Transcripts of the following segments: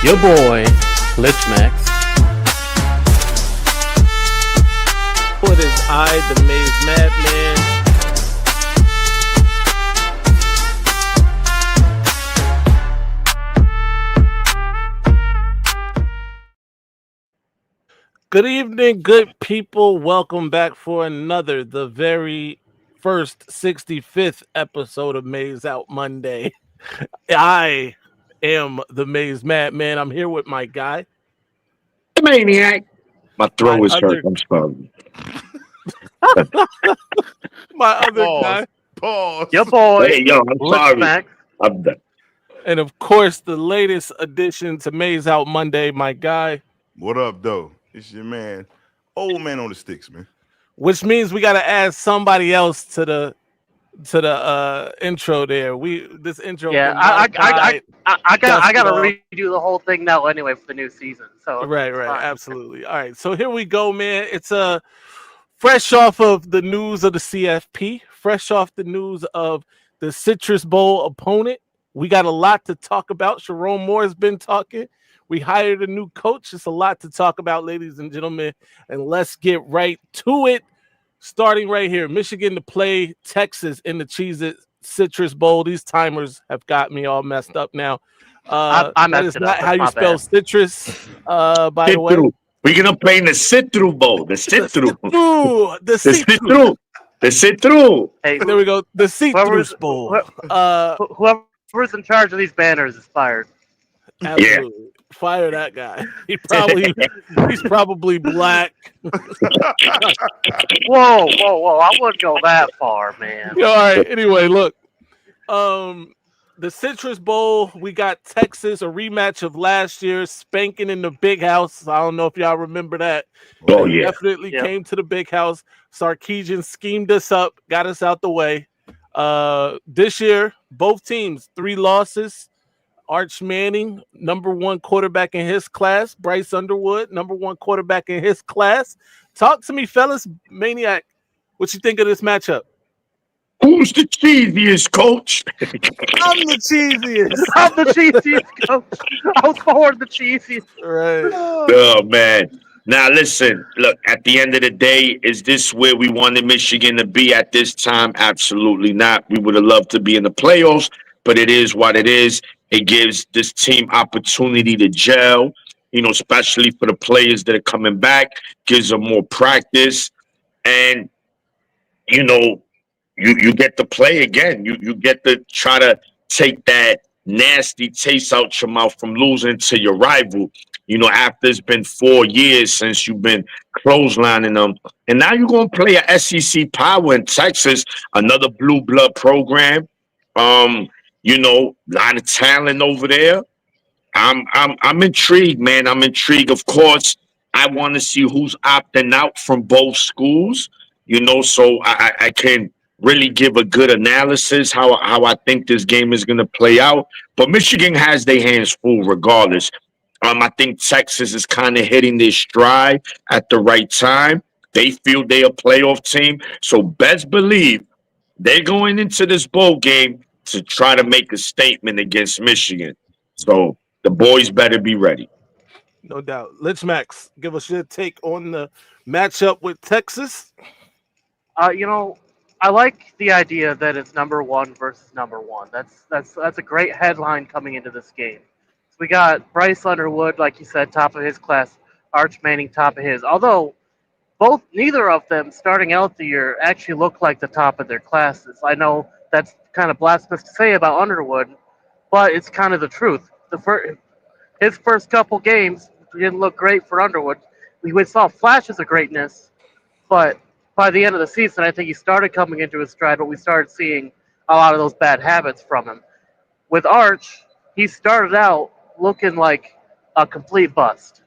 Your boy, Lich Max. It is I, the Maize Madman. Good evening, good people. Welcome back for the very first 65th episode of Maize Out Monday. I am the Maize Madman. I'm here with my guy. The maniac. My throat is hurt. other- I'm sorry. My other guy. Pause. Your boy, Hey, yo, I'm Lich sorry. Max. I'm done. And of course, the latest addition to Maize Out Monday, my guy. What up, though? It's your man, old man on the sticks, man. Which means we gotta add somebody else to the intro there. This intro. Yeah, I gotta redo the whole thing now anyway for the new season. So Right, fine. absolutely. All right, so here we go, man. It's fresh off of the news of the CFP, fresh off the news of the Citrus Bowl opponent. We got a lot to talk about. Sharon Moore has been talking. We hired a new coach. It's a lot to talk about, ladies and gentlemen, and let's get right to it. Starting right here, Michigan to play Texas in the Cheez-It Citrus Bowl. These timers have got me all messed up now. I that messed is it not up. how you That's my spell bad. citrus, by the way. Citru. We're going to play in the Citru Bowl. The Citru. The The Citrus. Citru. The Citru. Hey, There we go. The Citrus Bowl. whoever's in charge of these banners is fired. Absolutely. Fire that guy. He's probably black. Whoa! I wouldn't go that far, man. All right. Anyway, look. The Citrus Bowl, we got Texas, a rematch of last year, spanking in the big house. I don't know if y'all remember that. Oh, They yeah. definitely came to the big house. Sarkisian schemed us up, got us out the way. This year, both teams, 3 losses. Arch Manning, number 1 quarterback in his class. Bryce Underwood, number 1 quarterback in his class. Talk to me, fellas. Maniac, what you think of this matchup? Who's the cheesiest, coach? I'm the cheesiest. I'm the cheesiest coach. I was born the cheesiest. Right. Oh, man. Now, listen. Look, at the end of the day, is this where we wanted Michigan to be at this time? Absolutely not. We would have loved to be in the playoffs, but it is what it is. It gives this team opportunity to gel, especially for the players that are coming back, gives them more practice. And, you get to play again. You get to try to take that nasty taste out your mouth from losing to your rival. After it's been 4 years since you've been clotheslining them. And now you're going to play a SEC Power in Texas, another blue blood program. A lot of talent over there. I'm intrigued, man. I'm intrigued. Of course, I want to see who's opting out from both schools, so I can really give a good analysis how I think this game is going to play out. But Michigan has their hands full regardless. I think Texas is kind of hitting their stride at the right time. They feel they're a playoff team. So best believe they're going into this bowl game to try to make a statement against Michigan. So the boys better be ready. No doubt. Lich Max, give us your take on the matchup with Texas. I like the idea that it's number 1 versus number 1. That's a great headline coming into this game. So we got Bryce Underwood, like you said, top of his class. Arch Manning, top of his. Although neither of them starting out the year actually look like the top of their classes. I know that's kind of blasphemous to say about Underwood, but it's kind of the truth. His first couple games didn't look great for Underwood. We saw flashes of greatness, but by the end of the season, I think he started coming into his stride, but we started seeing a lot of those bad habits from him. With Arch, he started out looking like a complete bust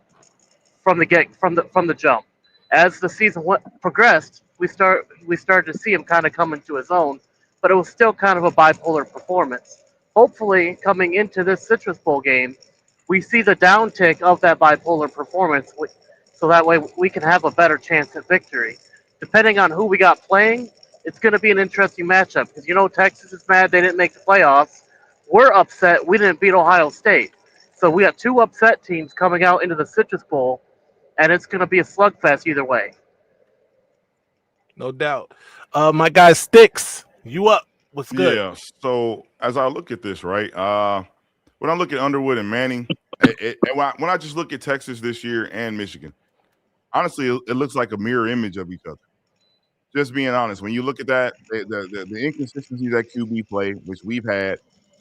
from the jump. As the season progressed, we started to see him kind of come into his own, but it was still kind of a bipolar performance. Hopefully, coming into this Citrus Bowl game, we see the downtick of that bipolar performance, so that way we can have a better chance at victory. Depending on who we got playing, it's going to be an interesting matchup because Texas is mad they didn't make the playoffs. We're upset we didn't beat Ohio State. So we got two upset teams coming out into the Citrus Bowl, and it's going to be a slugfest either way. No doubt. My guy Sticks, you up? What's good? Yeah. So as I look at this, right, when I look at Underwood and Manning, and when I just look at Texas this year and Michigan, honestly, it looks like a mirror image of each other. Just being honest, when you look at that, the inconsistencies that QB play, which we've had,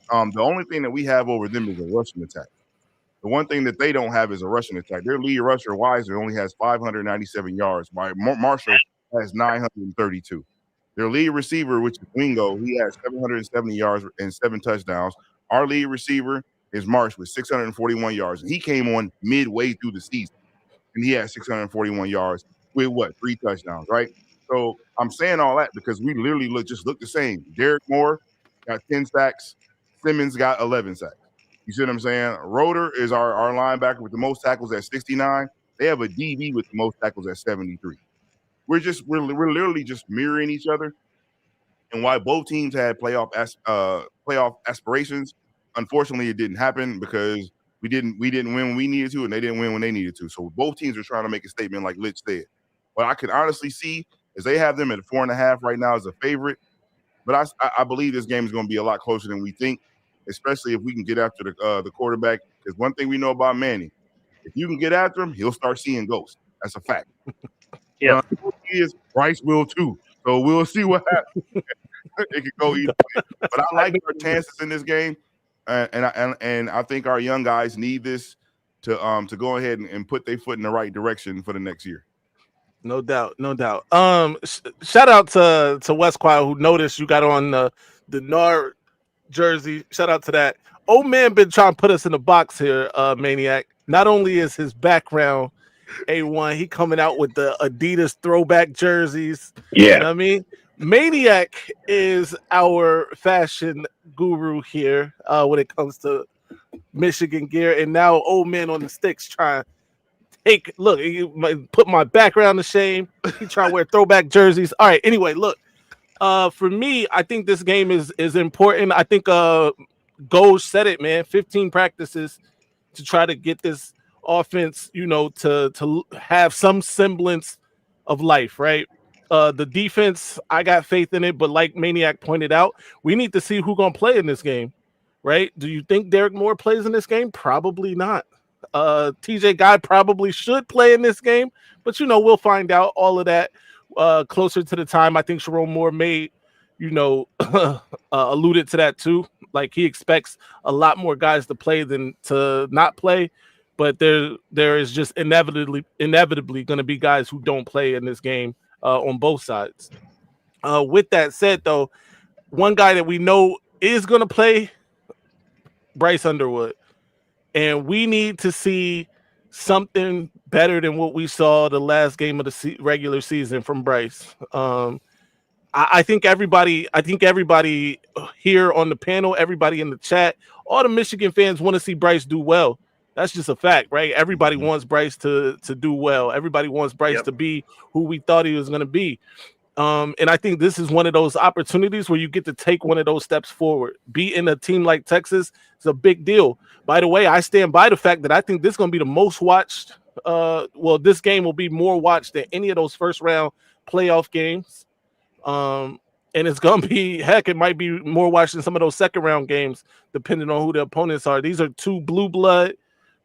the only thing that we have over them is a rushing attack. The one thing that they don't have is a rushing attack. Their lead rusher, Weiser, only has 597 yards, while Marshall has 932. Their lead receiver, which is Wingo, he has 770 yards and 7 touchdowns. Our lead receiver is Marsh with 641 yards, and he came on midway through the season, and he had 641 yards with what, 3 touchdowns, right? So I'm saying all that because we literally look the same. Derek Moore got 10 sacks. Simmons got 11 sacks. You see what I'm saying? Roeder is our linebacker with the most tackles at 69. They have a DB with the most tackles at 73. We're literally just mirroring each other. And while both teams had playoff aspirations, unfortunately it didn't happen because we didn't win when we needed to, and they didn't win when they needed to. So both teams are trying to make a statement, like Litch said. What I can honestly see is they have them at 4.5 right now as a favorite. But I believe this game is going to be a lot closer than we think, especially if we can get after the quarterback. Because one thing we know about Manning, if you can get after him, he'll start seeing ghosts. That's a fact. Yeah. Bryce will too. So we'll see what happens. It could go either way. But I like our chances in this game, and I think our young guys need this to go ahead and put their foot in the right direction for the next year. No doubt, no doubt. Shout out to West Choir who noticed you got on the Nard jersey. Shout out to that. Old man been trying to put us in the box here, Maniac. Not only is his background A1, he coming out with the Adidas throwback jerseys. Yeah. You know what I mean? Maniac is our fashion guru here when it comes to Michigan gear, and now old man on the sticks trying look, he put my background to shame. He trying to wear throwback jerseys. All right. Anyway, look. For me, I think this game is important. I think Goj said it, man. 15 practices to try to get this offense, to have some semblance of life, right? The defense, I got faith in it, but like Maniac pointed out, we need to see who's gonna play in this game, right? Do you think Derek Moore plays in this game? Probably not. TJ Guy probably should play in this game, but we'll find out all of that closer to the time. I think Sharon Moore may, alluded to that too. Like he expects a lot more guys to play than to not play, but there is just inevitably going to be guys who don't play in this game on both sides. With that said, though, one guy that we know is going to play, Bryce Underwood. And we need to see something better than what we saw the last game of the regular season from Bryce. I think everybody here on the panel, everybody in the chat, all the Michigan fans want to see Bryce do well. That's just a fact, right? Everybody wants Bryce to do well. Everybody wants Bryce to be who we thought he was going to be. And I think this is one of those opportunities where you get to take one of those steps forward. Beating a team like Texas is a big deal. By the way, I stand by the fact that I think this is going to be the most watched. This game will be more watched than any of those first round playoff games. And it's going to be, heck, it might be more watched than some of those second round games, depending on who the opponents are. These are two blue blood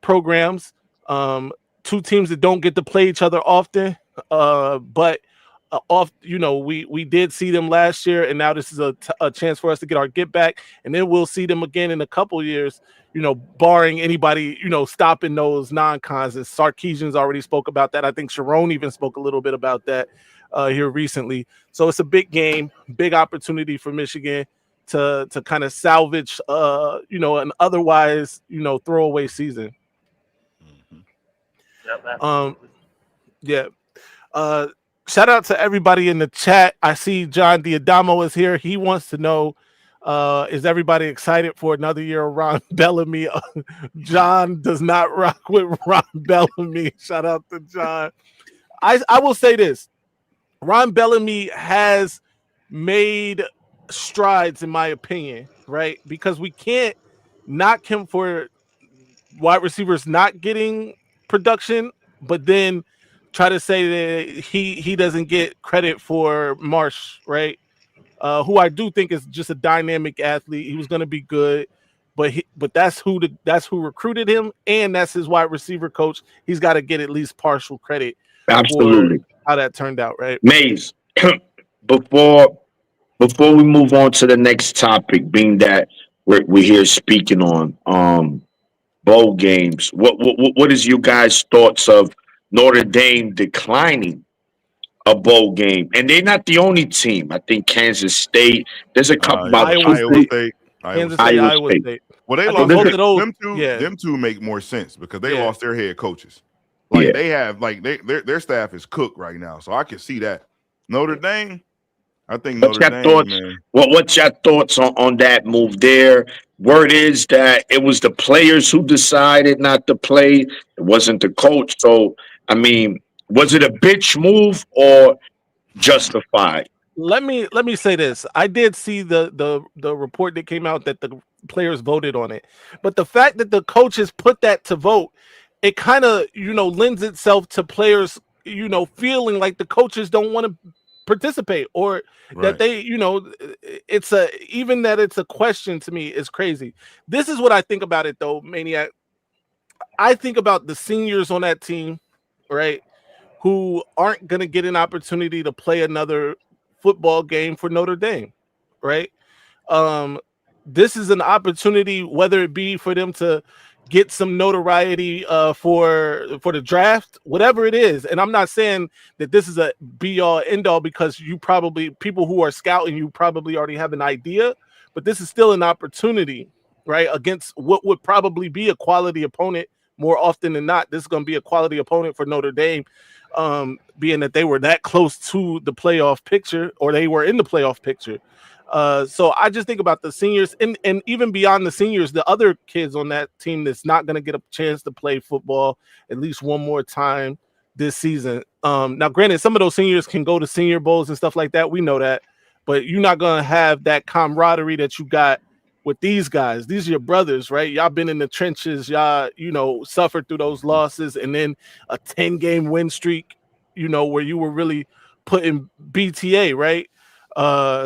programs, two teams that don't get to play each other often, but we did see them last year, and now this is a chance for us to get our get back, and then we'll see them again in a couple years, barring anybody, stopping those non-cons. And Sarkeesian's already spoke about that. I think Sharon even spoke a little bit about that here recently. So it's a big game, big opportunity for Michigan to kind of salvage, an otherwise, throwaway season. Yeah. Shout out to everybody in the chat. I see John Diadamo is here. He wants to know, is everybody excited for another year of Ron Bellamy? John does not rock with Ron Bellamy. Shout out to John. I will say this. Ron Bellamy has made strides, in my opinion, right? Because we can't knock him for wide receivers not getting production, but then try to say that he doesn't get credit for Marsh, right? Who I do think is just a dynamic athlete. He was going to be good, but that's who recruited him, and that's his wide receiver coach. He's got to get at least partial credit for Absolutely. how that turned out, right? Maze, before before we move on to the next topic, being that we're here speaking on bowl games, what is you guys' thoughts of Notre Dame declining a bowl game? And they're not the only team. I think Kansas State. There's a couple about Iowa two, Iowa State, three. State. Iowa Kansas State. State, Iowa Iowa State. State. Well, they I think lost This both is of those, them two. yeah, Them two make more sense because they yeah. lost their head coaches. Like yeah. they have, like their staff is cooked right now, so I can see that. Notre Dame, I think What's Notre your Dame, thoughts? man. What's your thoughts on that move there? Word is that it was the players who decided not to play. It wasn't the coach. So I mean, was it a bitch move or justified? Let me say this. I did see the report that came out that the players voted on it, but the fact that the coaches put that to vote, it kind of lends itself to players feeling like the coaches don't want to participate or that Right. they it's a even that it's a question to me is crazy. This is what I think about it though, Maniac. I think about the seniors on that team, right? Who aren't going to get an opportunity to play another football game for Notre Dame, right? Um, this is an opportunity, whether it be for them to get some notoriety for the draft, whatever it is. And I'm not saying that this is a be all end all because you probably people who are scouting you probably already have an idea, but this is still an opportunity, right? Against what would probably be a quality opponent more often than not. This is going to be a quality opponent for Notre Dame, being that they were that close to the playoff picture or they were in the playoff picture. So I just think about the seniors and even beyond the seniors, the other kids on that team that's not going to get a chance to play football at least one more time this season. Now, granted, some of those seniors can go to senior bowls and stuff like that. We know that, but you're not going to have that camaraderie that you got with these guys. These are your brothers, right? Y'all been in the trenches. Y'all, suffered through those losses and then a 10-game win streak, where you were really putting BTA, right?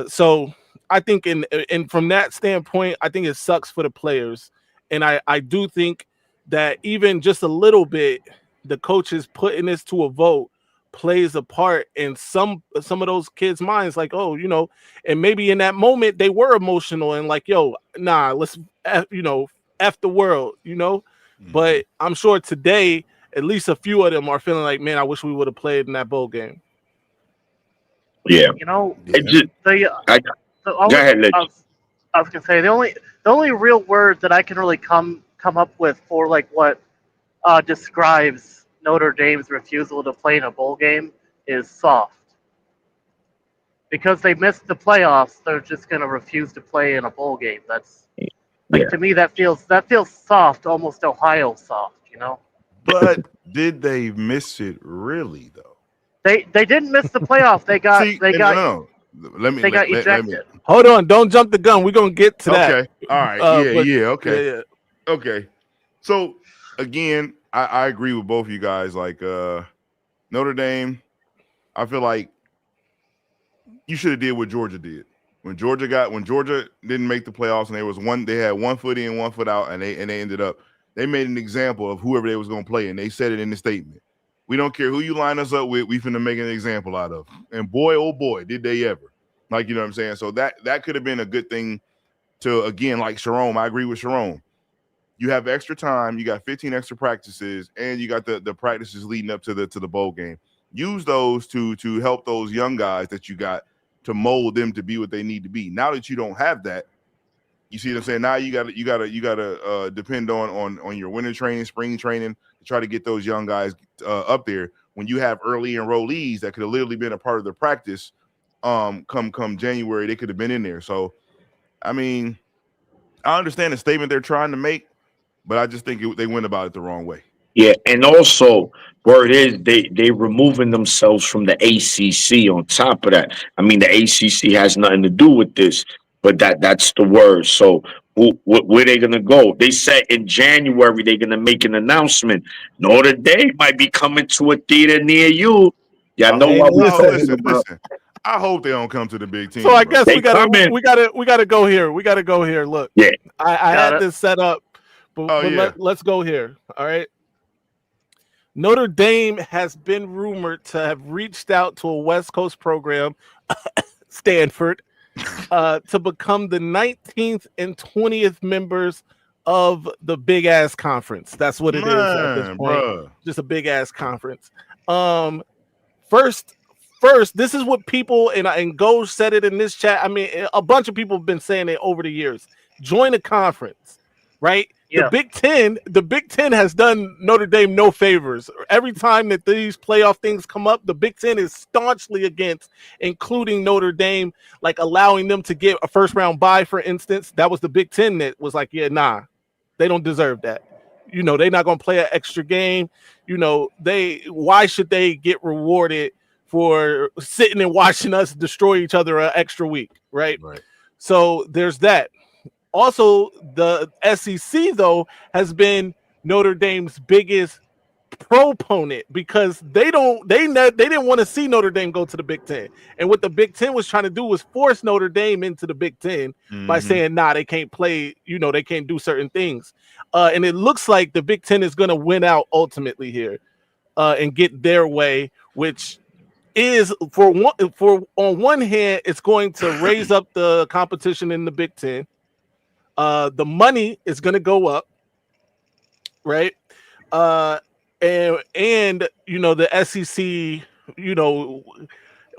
So I think in from that standpoint, I think it sucks for the players. And I do think that even just a little bit, the coaches putting this to a vote plays a part in some of those kids' minds, like, oh, and maybe in that moment they were emotional and like, yo, nah, let's F the world, Mhm. but I'm sure today at least a few of them are feeling like, man, I wish we would have played in that bowl game. Yeah. You know, It Yeah. just the I, the go only ahead, Lich. I was gonna say the only real word that I can really come up with for like what describes Notre Dame's refusal to play in a bowl game is soft. Because they missed the playoffs, they're just gonna refuse to play in a bowl game. That's like Yeah. to me that feels soft, almost Ohio soft. But did they miss it really though? They didn't miss the playoff. They got See, they and got no, no. they got Let me. ejected. Hold on, don't jump the gun. We're gonna get to that. Okay. All right. Yeah. But Yeah. yeah, Okay. yeah. Okay. So again, I agree with both of you guys. Like Notre Dame, I feel like you should have did what Georgia did. When Georgia didn't make the playoffs and they had 1 foot in, 1 foot out, and they ended up they made an example of whoever they was gonna play, and they said it in the statement. We don't care who you line us up with, we finna make an example out of. And boy, oh boy, did they ever. Like, you know what I'm saying? So that could have been a good thing to, again, like Sharon, I agree with Sharon. You have extra time, you got 15 extra practices, and you got the practices leading up to the bowl game. Use those to help those young guys that you got to mold them to be what they need to be. Now that you don't have that, you see what I'm saying? Now you gotta depend on your winter training, spring training to try to get those young guys up there. When you have early enrollees that could have literally been a part of the practice, come January, they could have been in there. So I mean, I understand the statement they're trying to make, but I just think they went about it the wrong way. Yeah, and also word is they removing themselves from the ACC. On top of that, I mean the ACC has nothing to do with this, but that's the word. So where they gonna go. They said in January they're gonna make an announcement. Notre Dame might be coming to a theater near you. Y'all know Hey, what we're talking listen. about. Listen. I hope they don't come to the Big So Ten, I bro. guess They coming. we gotta go here. We gotta go here. Look, Yeah. I Got had it. this set up, but Oh yeah. let's go here. All right. Notre Dame has been rumored to have reached out to a West Coast program, Stanford, to become the 19th and 20th members of the big ass conference. That's what it is at this Man, point. bro. Just a big ass conference. First, this is what people and Go said it in this chat. I mean, a bunch of people have been saying it over the years. Join a conference, right? Yeah. The Big Ten has done Notre Dame no favors. Every time that these playoff things come up, the Big Ten is staunchly against, including Notre Dame, like allowing them to get a first round bye, for instance. That was the Big Ten that was like, yeah, nah, they don't deserve that. You know, they're not gonna play an extra game. You know, why should they get rewarded for sitting and watching us destroy each other an extra week, right? Right. So there's that. Also, the SEC though has been Notre Dame's biggest proponent because they didn't want to see Notre Dame go to the Big Ten, and what the Big Ten was trying to do was force Notre Dame into the Big Ten by saying, nah, they can't play, they can't do certain things, and it looks like the Big Ten is going to win out ultimately here, and get their way, which is for on one hand, it's going to raise up the competition in the Big Ten. The money is going to go up, right? Uh, and the SEC,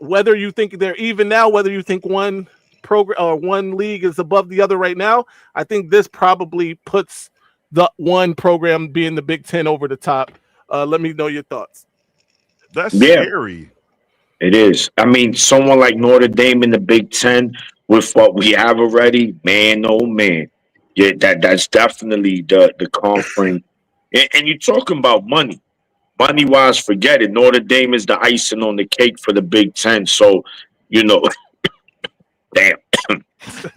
whether you think they're even now, whether you think one program or one league is above the other right now, I think this probably puts the one program being the Big Ten over the top. Let me know your thoughts. That's Yeah, scary. it is. I mean, someone like Notre Dame in the Big Ten with what we have already, man, oh man. Yeah, that's definitely the conference. And you're talking about money. Money wise, forget it. Notre Dame is the icing on the cake for the Big Ten. So, you know, damn.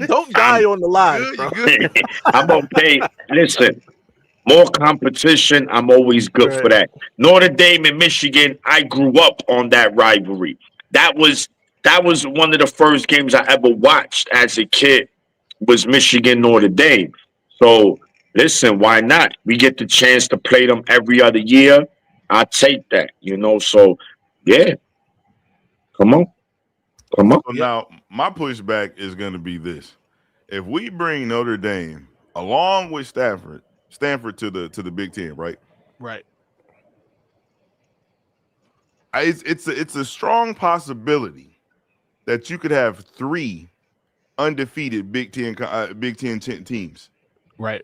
Don't die I'm on the You live, good? bro. You good? I'm okay. Listen, more competition, I'm always good for Right. that. Notre Dame and Michigan, I grew up on that rivalry. That was that was one of the first games I ever watched as a kid was Michigan Notre Dame. So listen, why not? We get the chance to play them every other year. I take that. So yeah, come on, come on. So Yep. now my pushback is going to be this: if we bring Notre Dame along with Stanford to the Big Ten, right? Right. It's a strong possibility that you could have three undefeated Big Ten teams, Right.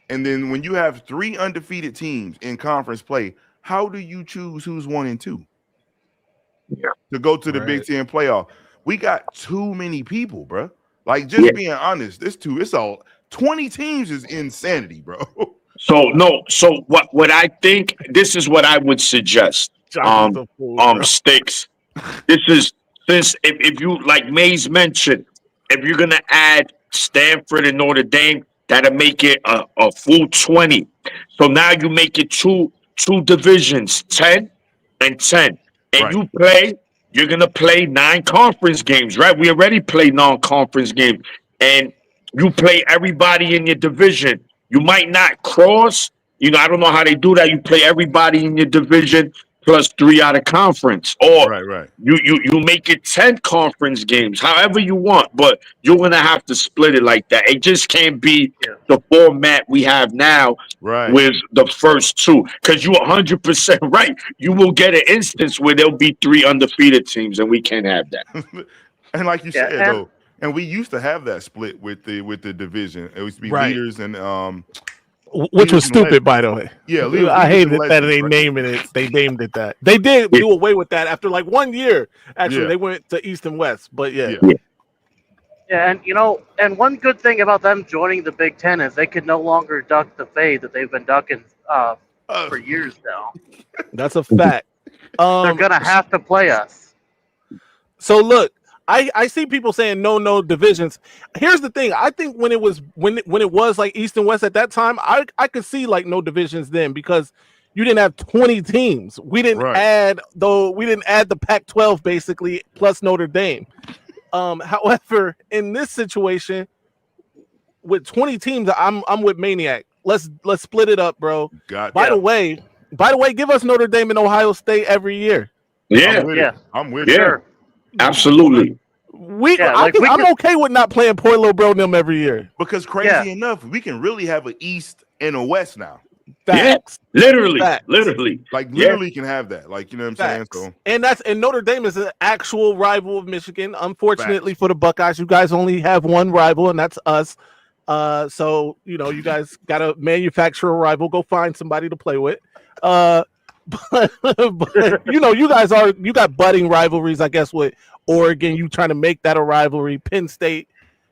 and then when you have three undefeated teams in conference play, how do you choose who's 1 and 2 Yeah, to go to the Big Right. Ten playoff? We got too many people, bro. Like yeah. just being honest, it's all 20 teams is insanity, bro. So no, so what I think this is what I would suggest. Josh is Um, a fool, bro. Sticks. This is since if you like Mays mentioned, if you're gonna add Stanford and Notre Dame, that'll make it a full 20. So now you make it two divisions, 10 and 10. And Right. you're gonna play 9 conference games, right? We already play non-conference games. And you play everybody in your division. You might not cross, I don't know how they do that. You play everybody in your division plus 3 out of conference. Or Right, right, you make it 10 conference games, however you want, but you're gonna have to split it like that. It just can't be Yeah. the format we have now right. with the first two. Because you're 100% right. You will get an instance where there'll be 3 undefeated teams, and we can't have that. And like you Yeah. said And though, and we used to have that split with the division. It used to be Right. leaders and Which was stupid, legends. by the way. Yeah, I leaders and hated that legends, they right? naming it. They named it that. They did Yeah, do away with that after like 1 year. Actually, Yeah, they went to East and West. But yeah, yeah. yeah. yeah, and one good thing about them joining the Big Ten is they could no longer duck the fade that they've been ducking Uh, for years now. that's a fact. They're gonna have to play us. So look, I see people saying no divisions. Here's the thing. I think when it was like East and West at that time, I could see like no divisions then because you didn't have 20 teams. We didn't Right. add the Pac-12 basically plus Notre Dame. However, in this situation with 20 teams, I'm with Maniac. Let's split it up, bro. Got By that. the way, give us Notre Dame and Ohio State every year. Yeah, I'm with Yeah. it. I'm with Yeah. it. Sure. absolutely. Yeah, like, we I'm could- okay with not playing Portland Bro them every year. Because crazy enough, we can really have an East and a West now. Facts. Yeah, literally, Facts. literally. Like Yeah. literally can have that. Like, you know what I'm Facts. saying? So And Notre Dame is an actual rival of Michigan. Unfortunately for the Buckeyes, you guys only have one rival, and that's us. So you guys gotta manufacture a rival. Go find somebody to play with. But you got budding rivalries, I guess, with Oregon. You trying to make that a rivalry. Penn State,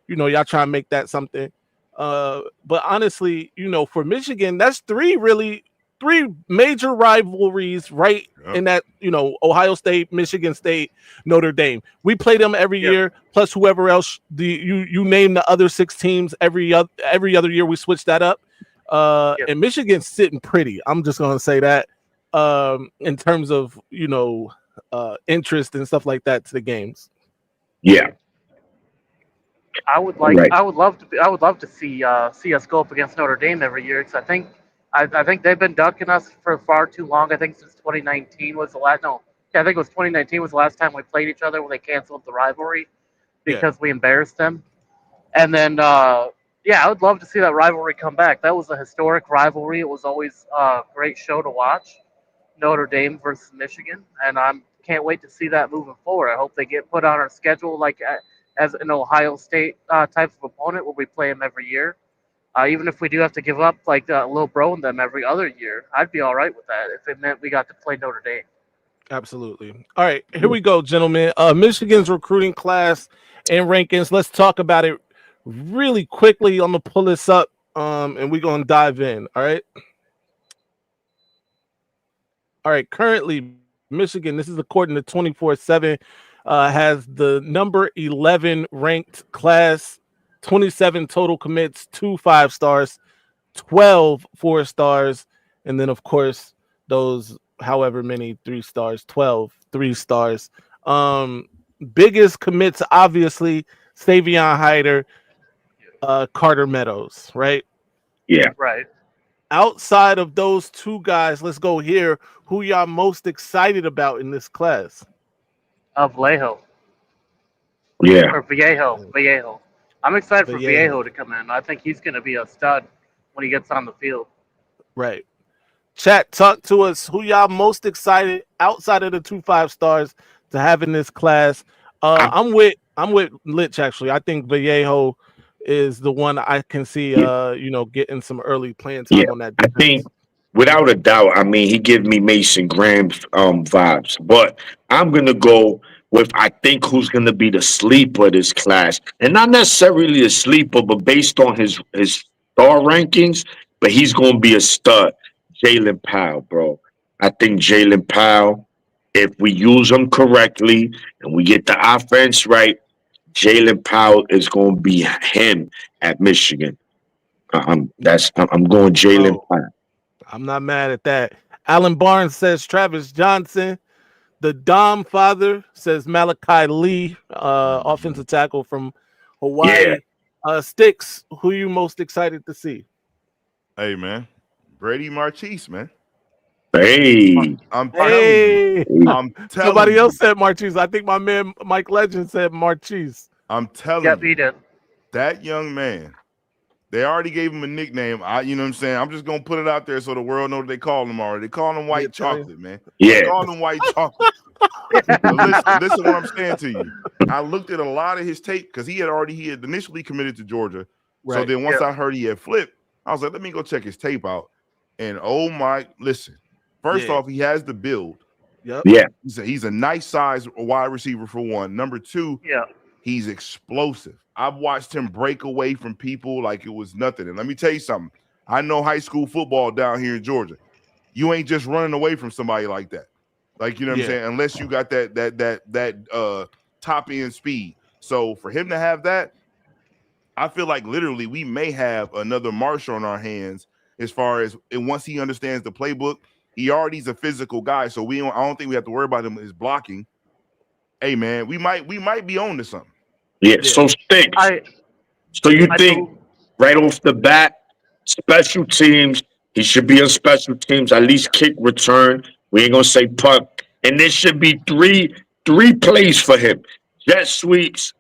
y'all trying to make that something. But honestly, for Michigan, that's three major rivalries right Yep. in that, Ohio State, Michigan State, Notre Dame. We play them every year, plus whoever else you name the other 6 teams every other year we switch that up. And Michigan's sitting pretty. I'm just gonna say that in terms of interest and stuff like that to the games. Yeah, I would Right. love to see us go up against Notre Dame every year because I think they've been ducking us for far too long. I think since 2019 was the last. No, yeah, I think it was 2019 was the last time we played each other when they canceled the rivalry because we embarrassed them. And then I would love to see that rivalry come back. That was a historic rivalry. It was always a great show to watch. Notre Dame versus Michigan, and I can't wait to see that moving forward. I hope they get put on our schedule like as an Ohio State type of opponent where we play them every year. Even if we do have to give up like Lil Bro and them every other year, I'd be all right with that if it meant we got to play Notre Dame. Absolutely. All right, here we go, gentlemen. Michigan's recruiting class and rankings. Let's talk about it really quickly. I'm gonna pull this up, and we're gonna dive in. All right. All right. Currently, Michigan. This is according to 24/7. Has the number 11 ranked class, 27 total commits, 2 5-stars, 12 4-stars, and then of course those however many 3-stars, 12 3-stars. Biggest commits obviously Savion Hyder, Carter Meadows, right? Yeah. Right. Outside of those 2 guys, let's go here. Who y'all most excited about in this class? Vallejo Yeah. or Vallejo. I'm excited for Vallejo. Vallejo to come in. I think he's going to be a stud when he gets on the field. Right. Chat, talk to us. Who y'all most excited outside of the 2 5-stars to have in this class? I'm with Litch actually. I think Vallejo is the one I can see getting some early playing time on that I defense. think without a doubt, I mean, he gives me Mason Graham vibes, but I'm gonna go with I think who's gonna be the sleeper of this class, and not necessarily a sleeper, but based on his star rankings, but he's gonna be a stud. Jalen Powell, bro. I think Jalen Powell, if we use him correctly and we get the offense right, Jalen Powell is gonna be him at Michigan. I'm going Jalen Oh, Powell. I'm not mad at that. Alan Barnes says Travis Johnson. The Dom father says Malachi Lee, offensive tackle from Hawaii. Sticks, who you most excited to see? hey man, Brady Marchese, man. Hey, I'm telling you. I'm telling Somebody you. else said Marchese. I think my man Mike Legend said Marchese. I'm telling Yep, you. he did. That young man, they already gave him a nickname. You know what I'm saying? I'm just gonna put it out there so the world knows what they call him already. They call him White Chocolate, man. Yeah. They call him White Chocolate. But listen what I'm saying to you. I looked at a lot of his tape because he had initially committed to Georgia. So Right. then once I heard he had flipped, I was like, let me go check his tape out. And oh my, listen. First off, he has the build. Yep. Yeah. He's a nice size wide receiver for one. Number two, he's explosive. I've watched him break away from people like it was nothing. And let me tell you something. I know high school football down here in Georgia. You ain't just running away from somebody like that. Like, you know what I'm saying? Unless you got that top end speed. So for him to have that, I feel like literally we may have another Marshall on our hands as far as, and once he understands the playbook, he already's a physical guy. So I don't think we have to worry about him his blocking. Hey man, we might be on to something. Yeah. Yeah. So Sticks. I So you I think do. right off the bat, special teams, he should be on special teams, at least kick return. We ain't gonna say punt. And there should be three plays for him. Jet sweeps,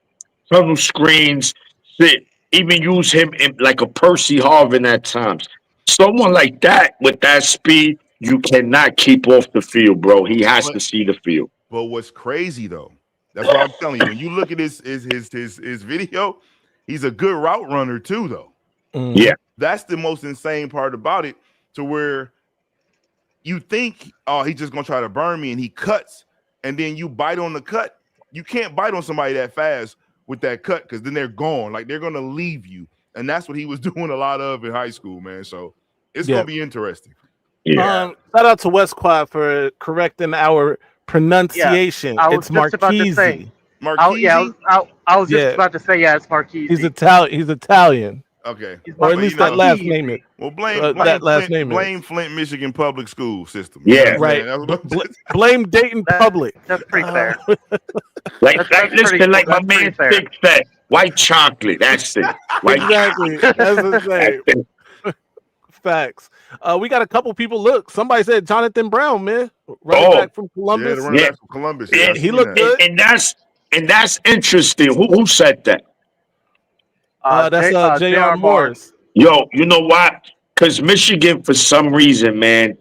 tunnel screens, shit. Even use him in, like a Percy Harvin at times. Someone like that with that speed, you cannot keep off the field, bro. He has But to see the field. but what's crazy though, that's what I'm telling you. When you look at his video, he's a good route runner too, though. Yeah. Mhm. That's the most insane part about it, to where you think, oh, he's just gonna try to burn me, and he cuts, and then you bite on the cut. You can't bite on somebody that fast with that cut, because then they're gone. Like, they're gonna leave you, and that's what he was doing a lot of in high school, man. So it's Yeah. gonna be interesting. Yeah. Shout out to West Quad for correcting our pronunciation. I was It's just about to say. Marquise. Marquise. I was just Yeah, about to say, yeah, it's Marquise. he's Italian. He's Italian, Okay. He's or at But least that last name is. well, blame That last name blame is Flint, Michigan public school system. You know Yeah. what I'm right. saying? That's what I'm saying. Blame Dayton Public. That's pretty fair. Like, That's listen, pretty. like my That's pretty man fair. Sticks said, white chocolate. That's it. White Exactly. chocolate. That's the That's same. it. Facts. We got a couple people. Look, somebody said Jonathan Brown, man, running Oh, back from Yeah, Columbus. the running yeah. back from Columbus. Yeah, I And, He seen looked that. good. and that's interesting. Who said that? That's J.R. J.R. Morris. Yo, you know what? Because Michigan, for some reason, man,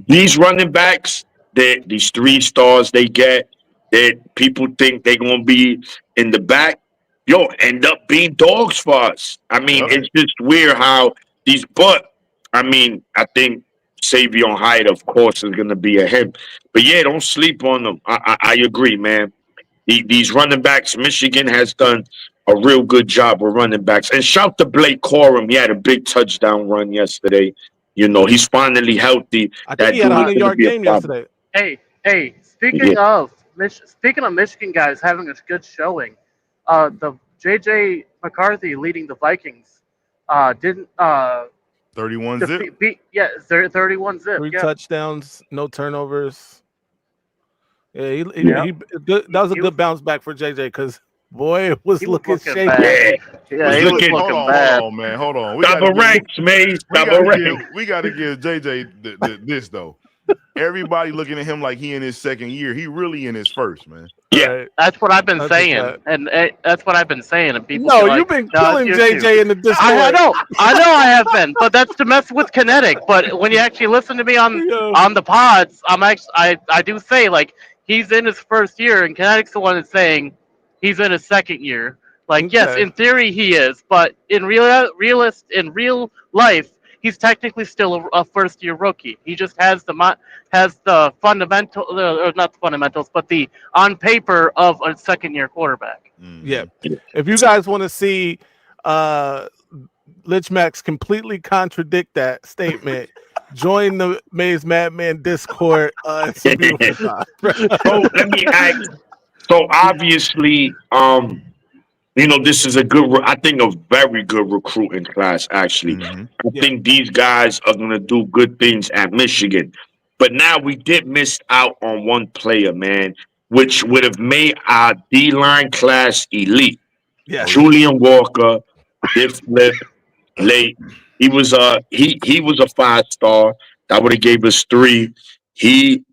these running backs, these 3 stars they get, that people think they're gonna be in the back, yo, end up being dogs for us. I mean, Yep. it's just weird how these. But I mean, I think Savion Hyde, of course, is gonna be a him. But yeah, don't sleep on them. I agree, man. These running backs, Michigan has done a real good job with running backs. And shout to Blake Corum. He had a big touchdown run yesterday. You know, he's finally healthy. I think That he had a dude's Uh, hundred going to yard be a game problem. yesterday. hey, Yeah. speaking of Michigan guys having a good showing, the JJ McCarthy leading the Vikings, didn't 31 zip. beat 31 zip. 3 touchdowns, no turnovers. Yeah, Yeah. he good. That was a He good bounce back for JJ because boy, it was He was looking looking shaky. bad. Yeah. Yeah, he was looking- Hold looking on, bad. hold on, man. Hold on. We Double gotta give, ranks, Maze. we Double gotta ranks. give, we gotta give JJ this though. Everybody looking at him like he in his second year. He really in his first, man. Yeah. Right. That's what I've been That's a saying, fact. and that's what I've been saying. And people No, feel like, you've been "No, killing it's you JJ two." in the Discord. I know I have been, but that's to mess with Kinetic. But when you actually listen to me Yo. on the pods, I do say like he's in his first year, and Kinetic's the one that's saying he's in his second year. Like yes, Okay. in theory he is, but in real life, he's technically still a first year rookie. He just has the fundamental, or not the fundamentals, but the on paper of a second year quarterback. Yeah. If you guys want to see Lich Max completely contradict that statement, join the Maze Madman Discord. It's a beautiful time. So let me ask. So obviously, you know, this is I think a very good recruiting class, actually. Mhm. I Yeah. think these guys are going to do good things at Michigan. But now we did miss out on one player, man, which would have made our D line class elite. Yes. Julian Walker did flip late. He was a 5 star. That would have gave us 3. He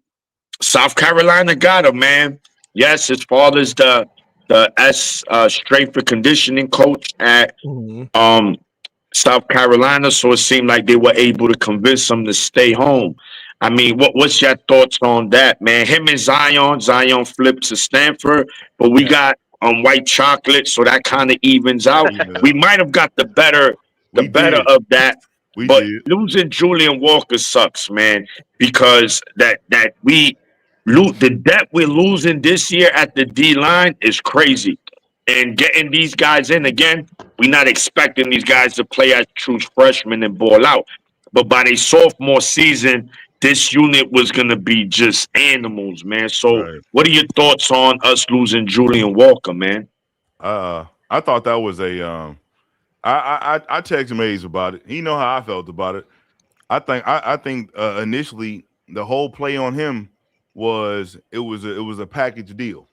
South Carolina got him, man. Yes, his father's the strength and conditioning coach at Mhm. South Carolina, so it seemed like they were able to convince him to stay home. I mean, what's your thoughts on that, man? Him and Zion flipped to Stanford, but we Yeah. got white chocolate, so that kind of evens out. Yeah. We might have got the better We did. of that, We but did. losing Julian Walker sucks, man, because the depth we're losing this year at the D line is crazy. And getting these guys in again, we're not expecting these guys to play as true freshmen and ball out. But by their sophomore season, this unit was gonna be just animals, man. So, Right. what are your thoughts on us losing Julian Walker, man? I thought that was a I texted Maize about it. He know how I felt about it. I think initially the whole play on him was it was a package deal.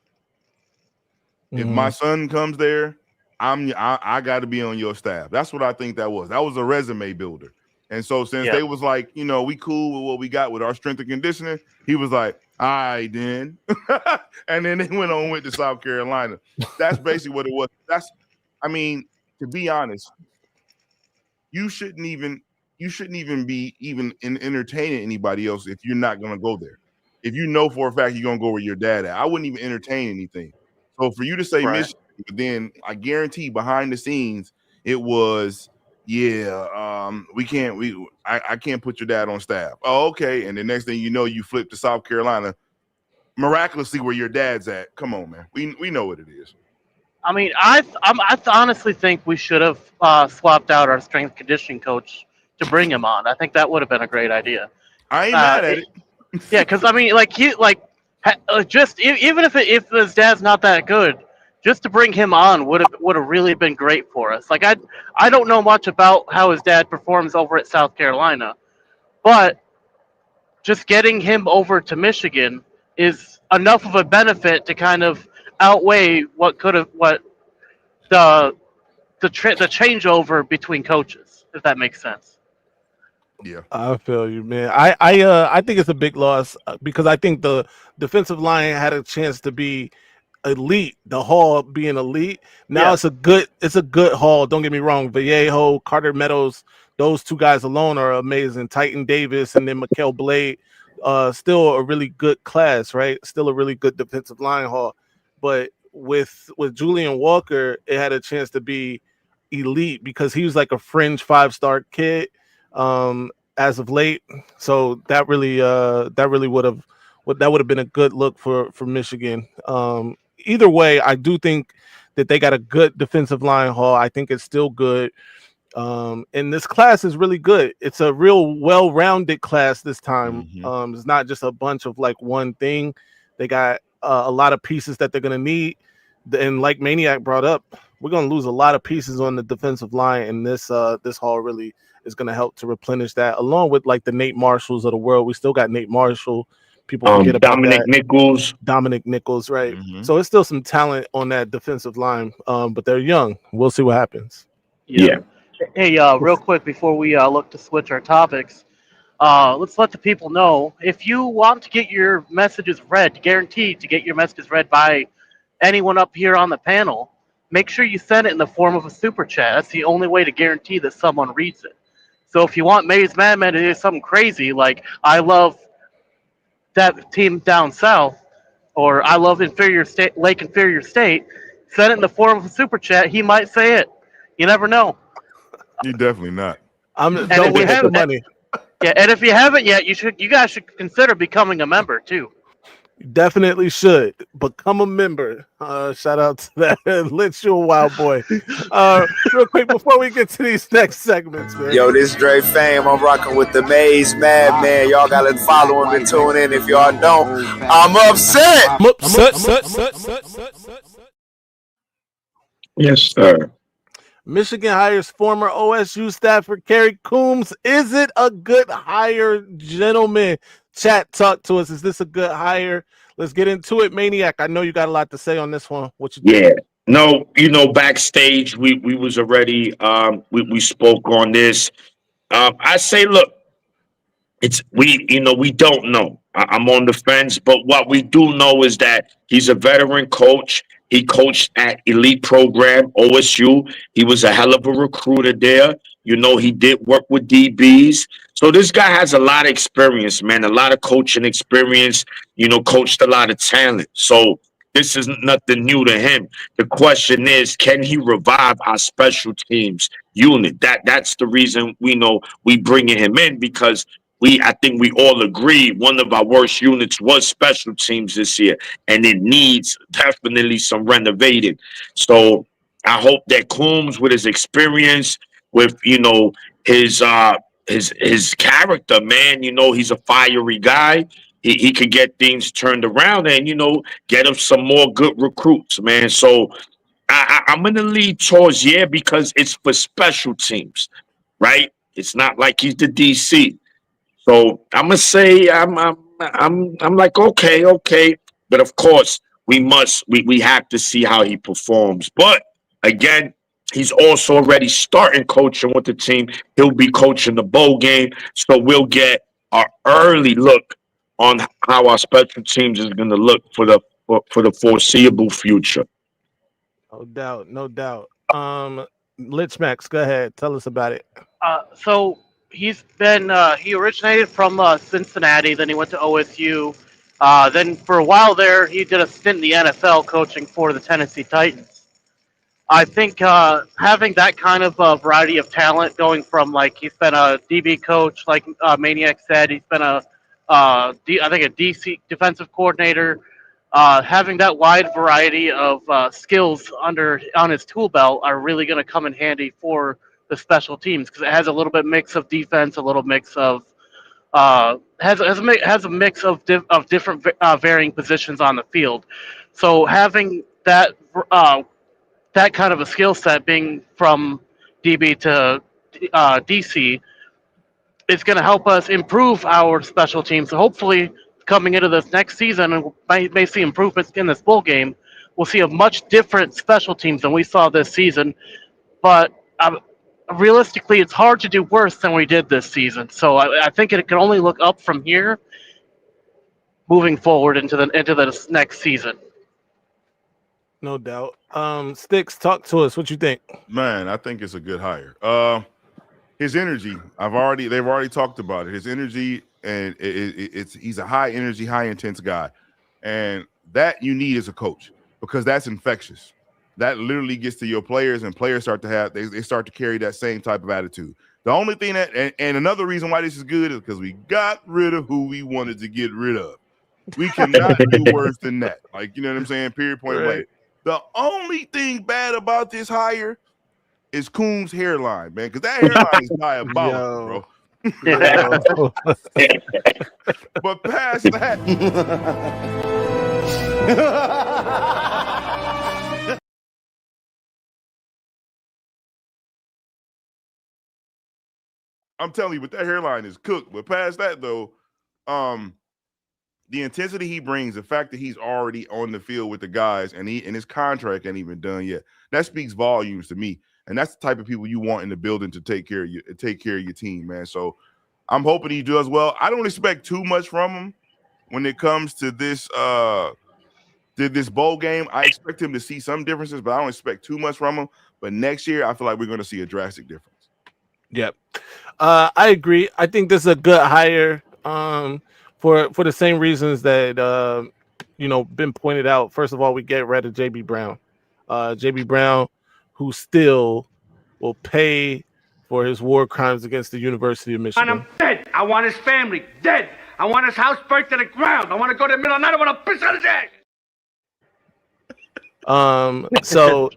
If my Mhm. son comes there, I got to be on your staff. That's what I think that was. That was a resume builder. And so since Yeah. they was like, we cool with what we got with our strength and conditioning, he was like, all right, then. And then they went on and went to South Carolina. That's basically what it was. I mean, to be honest, you shouldn't even you shouldn't even be even entertaining anybody else if you're not gonna go there. If you know for a fact you're gonna go where your dad at, I wouldn't even entertain anything. So for you to say Right. Michigan, but then I guarantee behind the scenes it was, yeah, I can't put your dad on staff. Oh, okay. And the next thing you know, you flip to South Carolina, miraculously where your dad's at. Come on, man. We know what it is. I mean, honestly think we should have swapped out our strength conditioning coach to bring him on. I think that would have been a great idea. I ain't Uh, mad at it, it. yeah, because I mean, like just even if his dad's not that good, just to bring him on would have really been great for us. Like I don't know much about how his dad performs over at South Carolina, but just getting him over to Michigan is enough of a benefit to kind of outweigh what the the changeover between coaches, if that makes sense. Yeah. I feel you, man. I think it's a big loss because I think the defensive line had a chance to be elite. The haul being elite. Now Yeah, it's a good haul. Don't get me wrong. Vallejo, Carter Meadows, those two guys alone are amazing. Titan Davis and then Mikael Blade, still a really good class, right? Still a really good defensive line haul. But with Julian Walker, it had a chance to be elite because he was like a fringe 5-star kid. As of late. So that really would have been a good look for Michigan. Either way, I do think that they got a good defensive line haul. I think it's still good. And this class is really good. It's a real well-rounded class this time. Hmm. It's not just a bunch of like one thing. They got a lot of pieces that they're gonna need. And like Maniac brought up, we're gonna lose a lot of pieces on the defensive line, and this haul really is gonna help to replenish that, along with like the Nate Marshalls of the world. We still got Nate Marshall. People forget about Dominic that. Nichols. Dominic Nichols, right? Hmm. So it's still some talent on that defensive line, but they're young. We'll see what happens. yeah. Yeah. Hey, real quick before we look to switch our topics, let's let the people know if you want to get your messages read, guaranteed to get your messages read by anyone up here on the panel. Make sure you send it in the form of a super chat. That's the only way to guarantee that someone reads it. So if you want Maze Madman to do something crazy like I love that team down south, or I love inferior state, Lake Inferior State, send it in the form of a super chat. He might say it. You never know. You definitely not. And Don't if you witness the have, money. yeah, and if you haven't yet, you guys should consider becoming a member too. You definitely should become a member. Shout out to that. Let's you a wild boy. Real quick before we get to these next segments, man. Yo, this Dre Fame. I'm rocking with the Maize Madman. Y'all gotta follow him and tune in. If y'all don't, I'm upset. I'm upset. Yes, sir. Michigan hires former OSU staffer Kerry Coombs. Is it a good hire, gentlemen? Chat, talk to us. Is this a good hire? Let's get into it, Maniac. I know you got a lot to say on this one. What you think? Yeah. No, backstage we was already we spoke on this. I say, look, it's we don't know. I'm on the fence, but what we do know is that he's a veteran coach. He coached at elite program OSU. He was a hell of a recruiter there. He did work with DBs. So this guy has a lot of experience, man. A lot of coaching experience. Coached a lot of talent. So this is nothing new to him. The question is, can he revive our special teams unit? That's the reason we bringing him in, because I think we all agree one of our worst units was special teams this year, and it needs definitely some renovating. So I hope that Coombs, with his experience, with his his character, man. You know, he's a fiery guy. He could get things turned around and, you know, get him some more good recruits, man. So I'm gonna lead towards because it's for special teams, right? It's not like he's the DC. So I'm gonna say I'm like okay, but of course we have to see how he performs. But again, he's also already starting coaching with the team. He'll be coaching the bowl game, so we'll get an early look on how our special teams is gonna look for the foreseeable future. No doubt, no doubt. Lich Max, go ahead, tell us about it. So he originated from Cincinnati, then he went to OSU. Then for a while there, he did a stint in the NFL coaching for the Tennessee Titans. I think having that kind of variety of talent, going from like he's been a DB coach, like Maniac said, he's been I think a DC defensive coordinator. Having that wide variety of skills on his tool belt are really going to come in handy for the special teams because it has a little bit mix of defense, a little mix of has a mix of different varying positions on the field. So having that kind of a skill set, being from DB to DC, is going to help us improve our special teams. So hopefully, coming into this next season, and may see improvements in this bowl game, we'll see a much different special teams than we saw this season. But realistically, it's hard to do worse than we did this season. So I think it can only look up from here, moving forward into the next season. No doubt. Sticks, talk to us. What you think? Man, I think it's a good hire. His energy, they've already talked about it. His energy, and he's a high energy, high intense guy, and that you need as a coach because that's infectious. That literally gets to your players, and players start to carry that same type of attitude. The only thing and another reason why this is good is because we got rid of who we wanted to get rid of. We cannot do worse than that. Like, you know what I'm saying? Period, point blank. The only thing bad about this hire is Coom's hairline, man, because that hairline is diabolical, bro. But past that, I'm telling you, but that hairline is cooked. But past that, though, the intensity he brings, the fact that he's already on the field with the guys, and his contract ain't even done yet, that speaks volumes to me. And that's the type of people you want in the building to take care of your team, man. So I'm hoping he does well. I don't expect too much from him when it comes to this bowl game. I expect him to see some differences, but I don't expect too much from him. But next year, I feel like we're going to see a drastic difference. Yep. I agree. I think this is a good hire for the same reasons that been pointed out. First of all, we get rid of JB Brown. JB Brown, who still will pay for his war crimes against the University of Michigan. I'm dead. I want his family dead. I want his house burnt to the ground. I want to go to the middle of the night. I want to piss on his head. So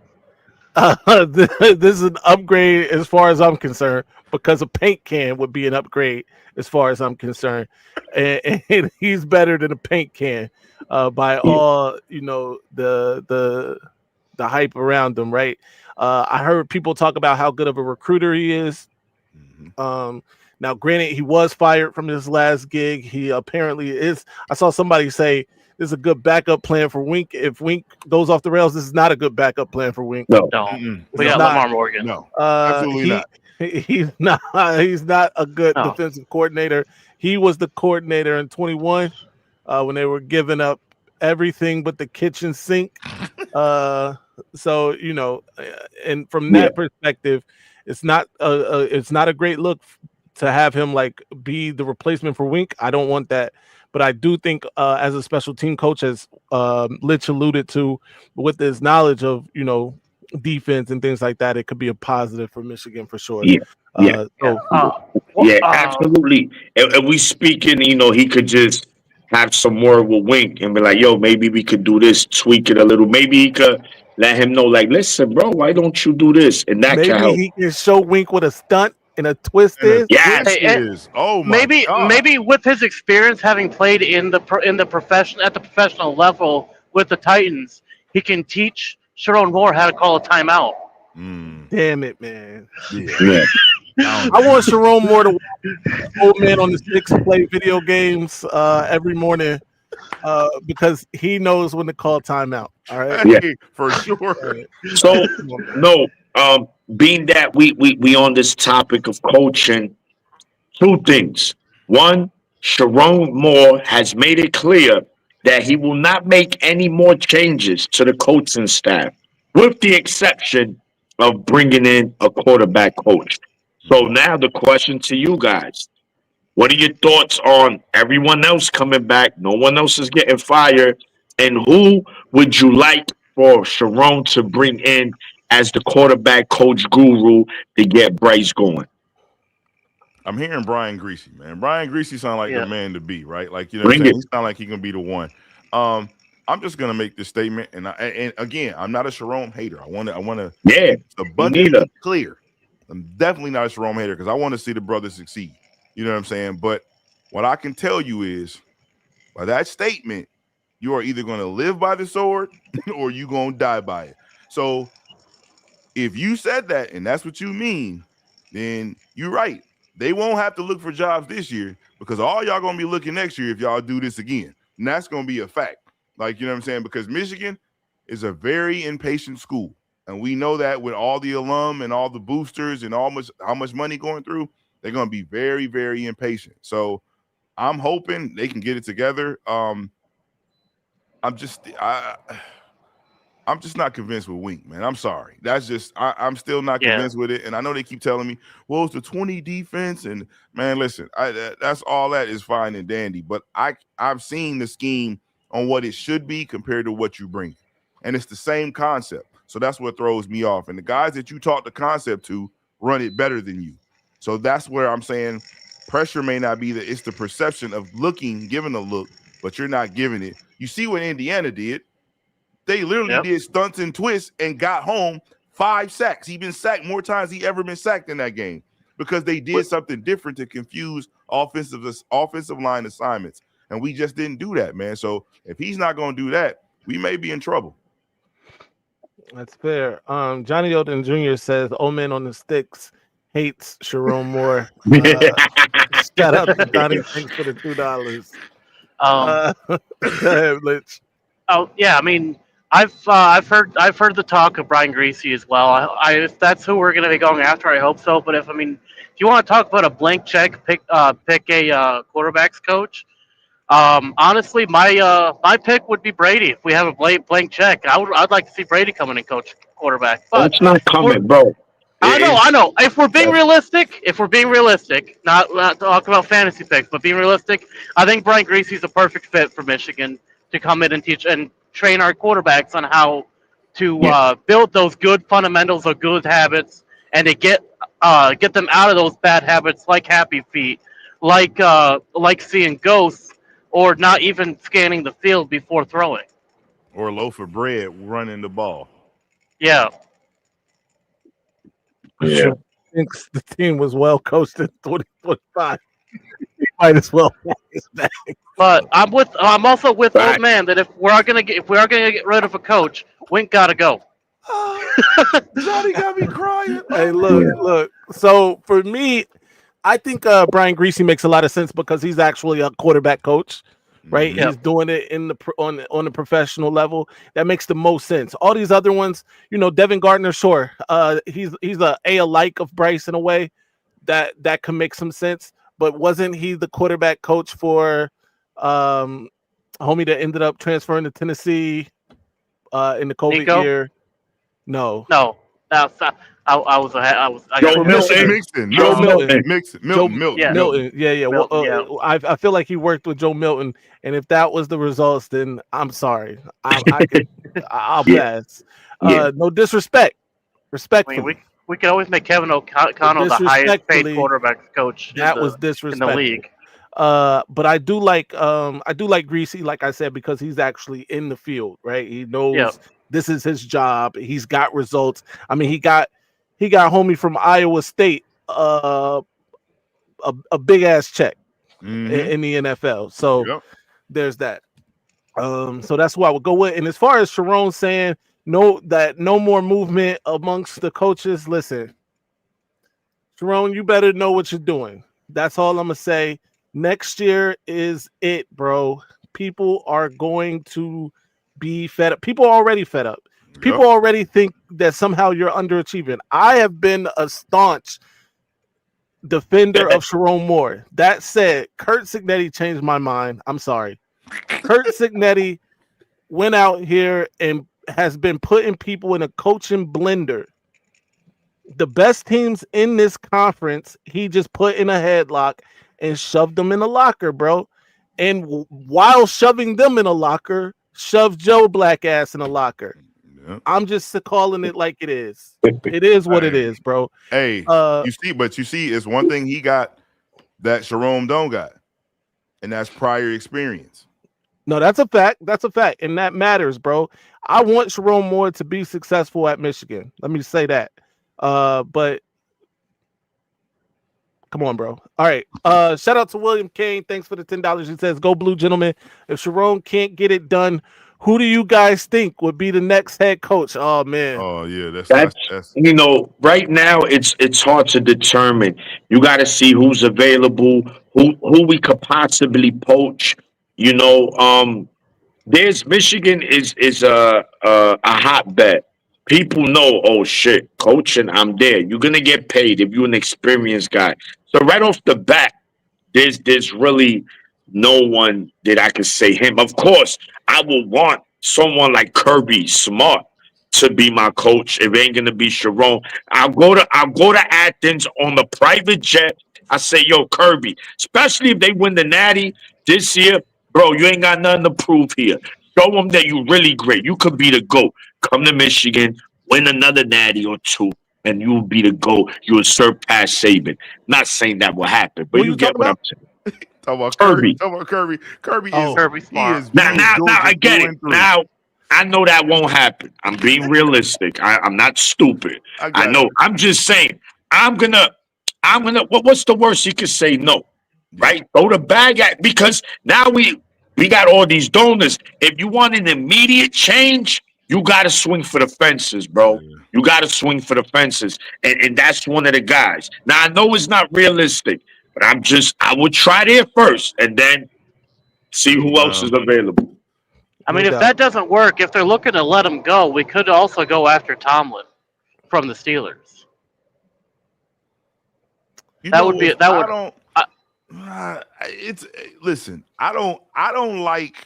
this is an upgrade as far as I'm concerned, because a paint can would be an upgrade as far as I'm concerned, and he's better than a paint can by all the hype around him, right? I heard people talk about how good of a recruiter he is. Now, granted, he was fired from his last gig. He apparently is. I saw somebody say this is a good backup plan for Wink. If Wink goes off the rails, this is not a good backup plan for Wink. No. We got Lamar Morgan. No, absolutely not. He's not. He's not a good defensive coordinator. He was the coordinator in 21 when they were giving up everything but the kitchen sink. So and from that perspective, it's not a great look to have him like be the replacement for Wink. I don't want that. But I do think as a special team coach, as Litch alluded to, with his knowledge of, defense and things like that, it could be a positive for Michigan for sure. Absolutely. And we speaking, he could just have some word with Wink and be like, yo, maybe we could do this, tweak it a little. Maybe he could let him know, like, listen, bro, why don't you do this? And that maybe can help. he can show Wink with a stunt and a twist And a is. Yes. twist Hey, is, oh my God. maybe with his experience having played in the profession at the professional level with the Titans, he can teach Sharon Moore how to call a timeout. Damn it, man. Yeah. Yeah. I want Sharon Moore to watch old man on the sticks play video games every morning because he knows when to call timeout. All right. Yeah. Hey, for sure. All right. So Come on, man. no, being that we on this topic of coaching, two things. One, Sharon Moore has made it clear that he will not make any more changes to the coaching staff, with the exception of bringing in a quarterback coach. So now the question to you guys: what are your thoughts on everyone else coming back? No one else is getting fired, and who would you like for Sharon to bring in as the quarterback coach guru to get Bryce going? I'm hearing Brian Greasy, man. Brian Greasy sound like the Yeah, man to be, right? Like, you know what I'm Bring saying? it. He sound like he gonna be the one. I'm just gonna make this statement, and again, I'm not a Sharon hater. I wanna Yeah, it's me neither. abundantly clear. I'm definitely not a Sharon hater because I want to see the brother succeed. You know what I'm saying? But what I can tell you is by that statement, you are either gonna live by the sword or you gonna die by it. So if you said that and that's what you mean, then you're right. They won't have to look for jobs this year because all y'all gonna be looking next year if y'all do this again. And that's gonna be a fact. Like, you know what I'm saying? Because Michigan is a very impatient school. And we know that with all the alum and all the boosters and how much money going through, they're gonna be very, very impatient. So I'm hoping they can get it together. I'm just I'm just not convinced with Wink, man. I'm sorry. That's just I'm still not yeah. convinced with it. And I know they keep telling me, well, it's the 20 defense. And man, listen, that's all that is fine and dandy. But I've seen the scheme on what it should be compared to what you bring. And it's the same concept. So that's what throws me off. And the guys that you taught the concept to run it better than you. So that's where I'm saying pressure may not be it's the perception of giving a look, but you're not giving it. You see what Indiana did. They literally Yep. did stunts and twists and got home 5 sacks. He been sacked more times he ever been sacked in that game because they did something different to confuse offensive line assignments. And we just didn't do that, man. So if he's not going to do that, we may be in trouble. That's fair. Johnny Odin Jr. says, "Old man on the sticks hates Sharon Moore." Shout out to Johnny. Thanks for the $2. Go ahead, Rich. Oh yeah, I mean, I've heard the talk of Brian Greasy as well. If that's who we're going to be going after, I hope so. But if you want to talk about a blank check, pick a quarterbacks coach. Honestly, my pick would be Brady. If we have a blank check, I'd like to see Brady come in and coach quarterback. But That's not we're, coming, bro. I know. If we're being realistic, not talking about fantasy picks, but being realistic, I think Brian Greasy's a perfect fit for Michigan to come in and teach and train our quarterbacks on how to build those good fundamentals or good habits, and to get them out of those bad habits like happy feet, like seeing ghosts, or not even scanning the field before throwing. Or a loaf of bread running the ball. Yeah. Yeah. Thinks the team was well coached in 2025. He might as well pack his bag. But I'm also with Right. old man that if we are gonna get rid of a coach, Wink gotta go. Johnny got me crying. Hey, look. So for me, I think Brian Greasy makes a lot of sense because he's actually a quarterback coach, right? Yep. He's doing it in on the professional level. That makes the most sense. All these other ones, Devin Gardner, sure, he's a alike of Bryce in a way that can make some sense. But wasn't he the quarterback coach for homie that ended up transferring to Tennessee in the COVID Nico? year? No. No, that's I Joe got Milton. Mixon. Joe Milton. Milton. Yeah. Milton. Yeah. Well, Milton, yeah. I feel like he worked with Joe Milton, and if that was the results, then I'm sorry. I'll Yeah. pass. Yeah. No disrespect. I mean, Respectfully. we can always make Kevin O'Connell the highest paid Disrespectfully, quarterback coach that was in disrespectful. the league. But I do like Greasy, like I said, because he's actually in the field, right? He knows Yeah. this is his job. He's got results. I mean, he got homie from Iowa State uh, a big ass check Mm-hmm. in the NFL. So Yep. there's that. So that's why I would go with. And as far as Sharon saying no more movement amongst the coaches, listen, Sharon, you better know what you're doing. That's all I'm gonna say. Next year is it, bro. People are going to be fed up. People are already fed up. Yep. People already think that somehow you're underachieving. I have been a staunch defender of Sharon Moore. That said, Kurt Signetti changed my mind. I'm sorry. Kurt Signetti went out here and has been putting people in a coaching blender. The best teams in this conference, he just put in a headlock and shoved them in a locker, bro. And while shoving them in a locker, shoved Joe Black ass in a locker. Yep. I'm just calling it like it is. It is what it is, bro. Hey, you see, it's one thing he got that Sharon don't got, and that's prior experience. No, that's a fact. That's a fact. And that matters, bro. I want Sharon Moore to be successful at Michigan. Let me say that. But come on, bro. All right. Shout out to William Kane. Thanks for the $10. He says, "Go Blue, gentlemen. If Sharon can't get it done, who do you guys think would be the next head coach?" Oh man. Oh yeah, That's right now it's hard to determine. You got to see who's available, who we could possibly poach. You know, there's Michigan is a hotbed. People know, oh shit, coaching, I'm there. You're gonna get paid if you're an experienced guy. So right off the bat, there's really no one that I can say him. Of course, I will want someone like Kirby Smart to be my coach. If it ain't gonna be Sharon, I'll go to Athens on the private jet. I say, yo, Kirby, especially if they win the Natty this year, bro, you ain't got nothing to prove here. Show them that you really great. You could be the GOAT. Come to Michigan, win another Natty or two, and you'll be the GOAT. You'll surpass Saban. Not saying that will happen, but Who you you get talking what I'm about? saying. Talking about Kirby. Kirby. Kirby Oh. Kirby he Smart. is Now, being now, I Georgia get through it. and through. Now, I know that won't happen. I'm being realistic. I'm not stupid. I I got know. you. I'm just saying. I'm gonna. What's the worst you could say? No, Yeah. right? Throw the bag at because now we got all these donors. If you want an immediate change, you got to swing for the fences, bro. Yeah. You got to swing for the fences, and that's one of the guys. Now I know it's not realistic, but I would try there first, and then see Trickle who else is down. available. I No mean, if doubt. that doesn't work, if they're looking to let him go, we could also go after Tomlin from the Steelers. You That know would be what? that I would. don't. It's listen. I don't like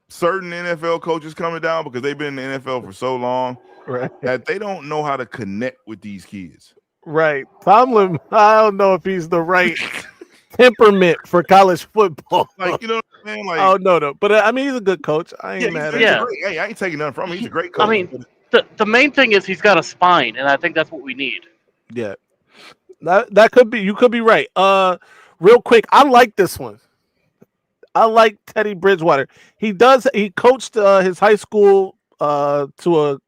certain NFL coaches coming down because they've been in the NFL for so long Right. that they don't know how to connect with these kids. Right. Tomlin, I don't know if he's the right temperament for college football. Like, you know what I'm saying? Like, Oh no. But I mean, he's a good coach. I ain't yeah, mad he's at a him. great. Hey, I ain't taking nothing from him. He's a great I coach. mean, the main thing is he's got a spine, and I think that's what we need. Yeah. That could be. You could be right. Real quick, I like this one. I like Teddy Bridgewater. He coached his high school to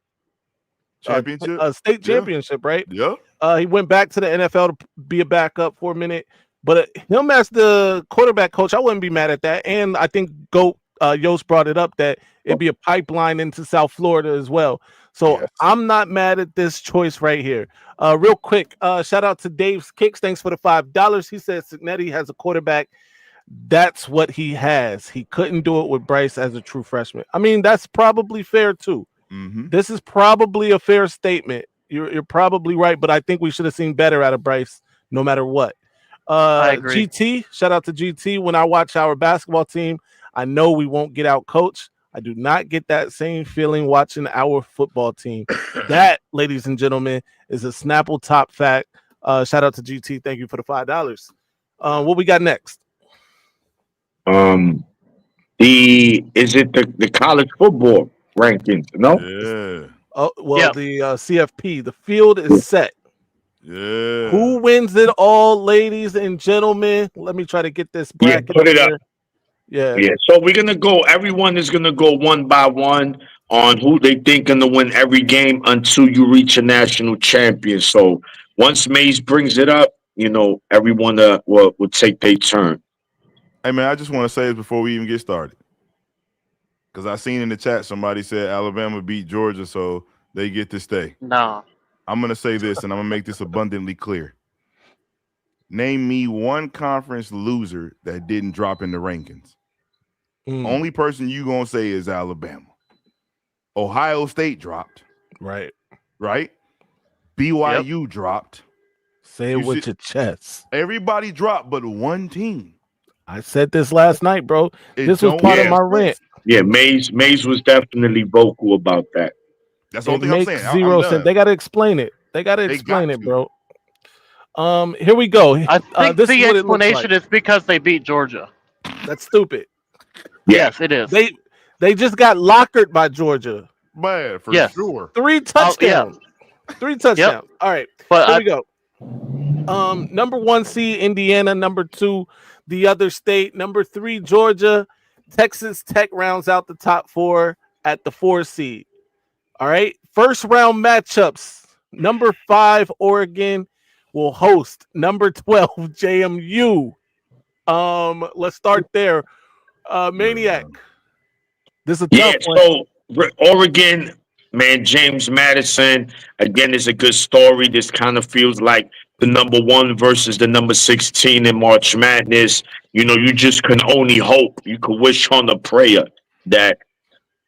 Championship. a state Yeah. championship, right? Yeah. He went back to the NFL to be a backup for a minute, but him as the quarterback coach, I wouldn't be mad at that. And I think Yost brought it up that it'd be a pipeline into South Florida as well. So Yes. I'm not mad at this choice right here. Real quick, shout out to Dave's Kicks. Thanks for the $5. He says Signetti has a quarterback. That's what he has. He couldn't do it with Bryce as a true freshman. I mean, that's probably fair too. Mm-hmm. This is probably a fair statement. You're probably right, but I think we should have seen better out of Bryce no matter what. I agree. GT, shout out to GT. When I watch our basketball team, I know we won't get out coached. I do not get that same feeling watching our football team. That, ladies and gentlemen, is a Snapple top fact. Shout out to GT. Thank you for the $5. What we got next? Is it the college football rankings? No, Yeah. Oh, well, Yeah. the CFP. The field is set. Yeah. Who wins it all, ladies and gentlemen? Let me try to get this bracket. put it up. here. Yeah. Yeah, so we're gonna go. Everyone is gonna go one by one on who they think gonna win every game until you reach a national champion. So once Maze brings it up, everyone will take their turn. Hey man, I just want to say this before we even get started, because I seen in the chat somebody said Alabama beat Georgia, so they get to stay. No. I'm gonna say this, and I'm gonna make this abundantly clear. Name me one conference loser that didn't drop in the rankings. Only person you gonna say is Alabama. Ohio State dropped. Right. BYU dropped. Say it with your chest. Everybody dropped but one team. I said this last night, bro. This was part of my rant. Yeah, Maze was definitely vocal about that. That's the only thing I'm makes saying. zero sense. They got to explain it. They got to explain it, bro. Here we go. I think this the is what explanation it looks like. is because they beat Georgia. That's stupid. Yes, it is. They just got lockered by Georgia. Man, for sure. 3 touchdowns. 3 touchdowns. All right. But here we go. Number 1 seed Indiana, number 2 the other state, number 3 Georgia, Texas Tech rounds out the top 4 at the 4 seed. All right, first round matchups. Number 5 Oregon will host number 12 JMU. Let's start there. Maniac. This is a tough one. So Oregon, man, James Madison again is a good story. This kind of feels like the number 1 versus the number 16 in March Madness. You just can only hope. You could wish on a prayer that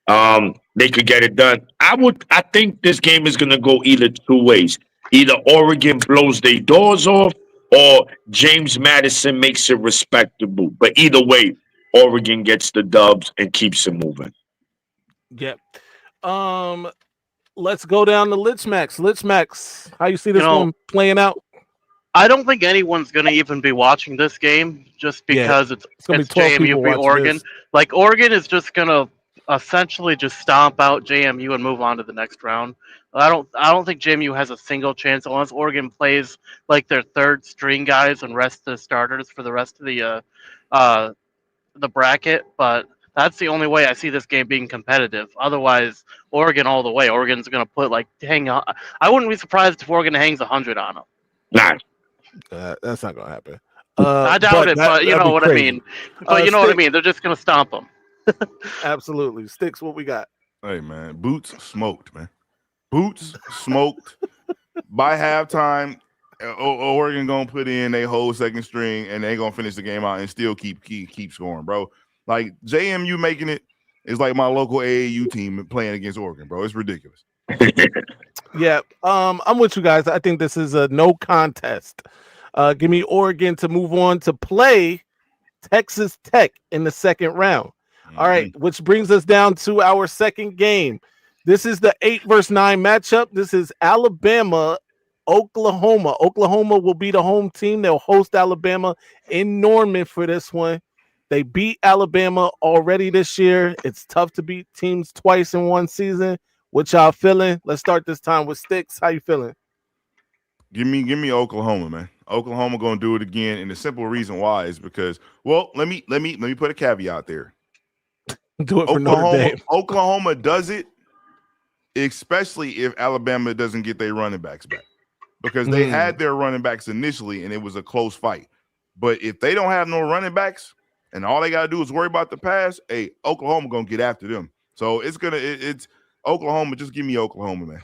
they could get it done. I think this game is gonna go either 2 ways. Either Oregon blows their doors off or James Madison makes it respectable. But either way, Oregon gets the dubs and keeps it moving. Yep. Let's go down to Lichmax. Lichmax, how you see this one playing out? I don't think anyone's going to even be watching this game just because it's JMU v Oregon. Like, Oregon is just going to essentially just stomp out JMU and move on to the next round. I don't think JMU has a single chance unless Oregon plays like their third string guys and rest the starters for the rest of the bracket. But that's the only way I see this game being competitive. Otherwise, Oregon all the way. Oregon's going to put hang on. I wouldn't be surprised if Oregon hangs 100 on them. Nah. That's not gonna happen. I doubt it, but you know what I mean. But you know what I mean. They're just gonna stomp them. Absolutely. Sticks, what we got? Hey man, Boots smoked, man. Boots smoked. By halftime, Oregon gonna put in their whole second string and they gonna finish the game out and still keep scoring, bro. Like JMU making it is like my local AAU team playing against Oregon, bro. It's ridiculous. Yeah, I'm with you guys. I think this is a no contest. Give me Oregon to move on to play Texas Tech in the second round. All right, which brings us down to our second game. This is the 8 versus 9 matchup. This is Alabama, Oklahoma. Oklahoma will be the home team. They'll host Alabama in Norman for this one. They beat Alabama already this year. It's tough to beat teams twice in one season. What y'all feeling? Let's start this time with Sticks. How you feeling? Give me Oklahoma, man. Oklahoma gonna do it again, and the simple reason why is because, well, let me put a caveat there. Do it for Notre Dame. Oklahoma does it, especially if Alabama doesn't get their running backs back, because they had their running backs initially, and it was a close fight. But if they don't have no running backs, and all they gotta do is worry about the pass, hey, Oklahoma gonna get after them. So it's Oklahoma. Just give me Oklahoma, man.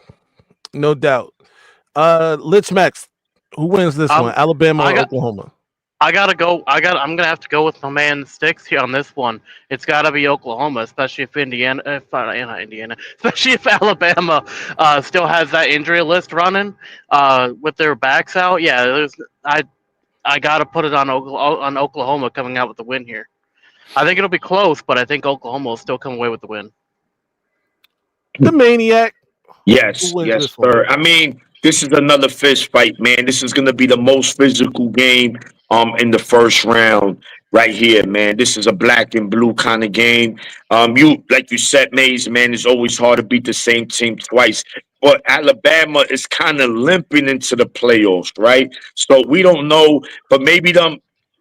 No doubt. Lich Max, who wins this one? Alabama or Oklahoma? I'm gonna have to go with my man Sticks here on this one. It's gotta be Oklahoma, especially if especially if Alabama still has that injury list running with their backs out. Yeah, I gotta put it on Oklahoma coming out with the win here. I think it'll be close, but I think Oklahoma will still come away with the win. The Maniac. Yes, sir. I mean, this is another fist fight, man. This is gonna be the most physical game in the first round right here, man. This is a black and blue kind of game. You like you said, Maize, man, it's always hard to beat the same team twice. But Alabama is kind of limping into the playoffs, right? So we don't know, but maybe them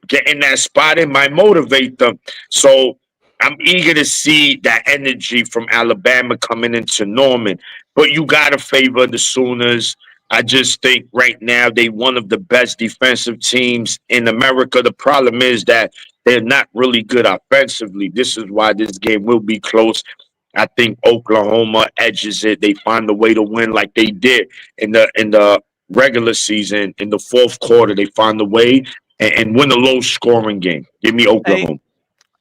getting that spot in might motivate them. So I'm eager to see that energy from Alabama coming into Norman. But you gotta favor the Sooners. I just think right now they one of the best defensive teams in America. The problem is that they're not really good offensively. This is why this game will be close. I think Oklahoma edges it. They find a way to win like they did in the regular season. In the fourth quarter, they find a way and win a low scoring game. Give me Hey, Oklahoma.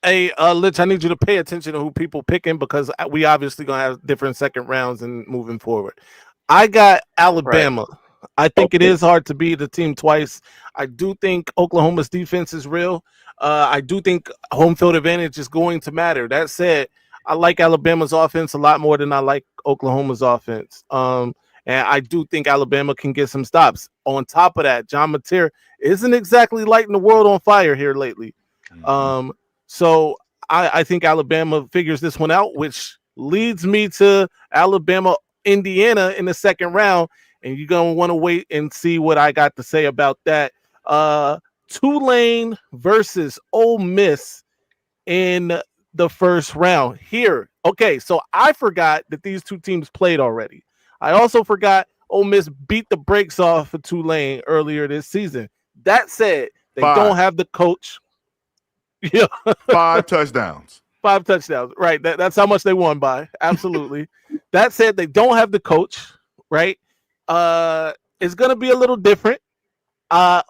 hey, Lich, I need you to pay attention to who people picking because we obviously gonna have different second rounds and moving forward. I got Right. Alabama. I think it Okay. is hard to beat the team twice. I do think Oklahoma's defense is real. I do think home field advantage is going to matter. That said, I like Alabama's offense a lot more than I like Oklahoma's offense. And I do think Alabama can get some stops. On top of that, John Mateer isn't exactly lighting the world on fire here lately. Um, so I think Alabama figures this one out, which leads me to Alabama, Indiana in the second round. And you're gonna want to wait and see what I got to say about that. Tulane versus Ole Miss in the first round. Here, okay, so I forgot that these two teams played already. I also forgot Ole Miss beat the brakes off of Tulane earlier this season. That said, they don't have the coach. Yeah, 5 touchdowns. 5 touchdowns. Right. That's how much they won by. Absolutely. That said, they don't have the coach. Right. It's gonna be a little different. Uh,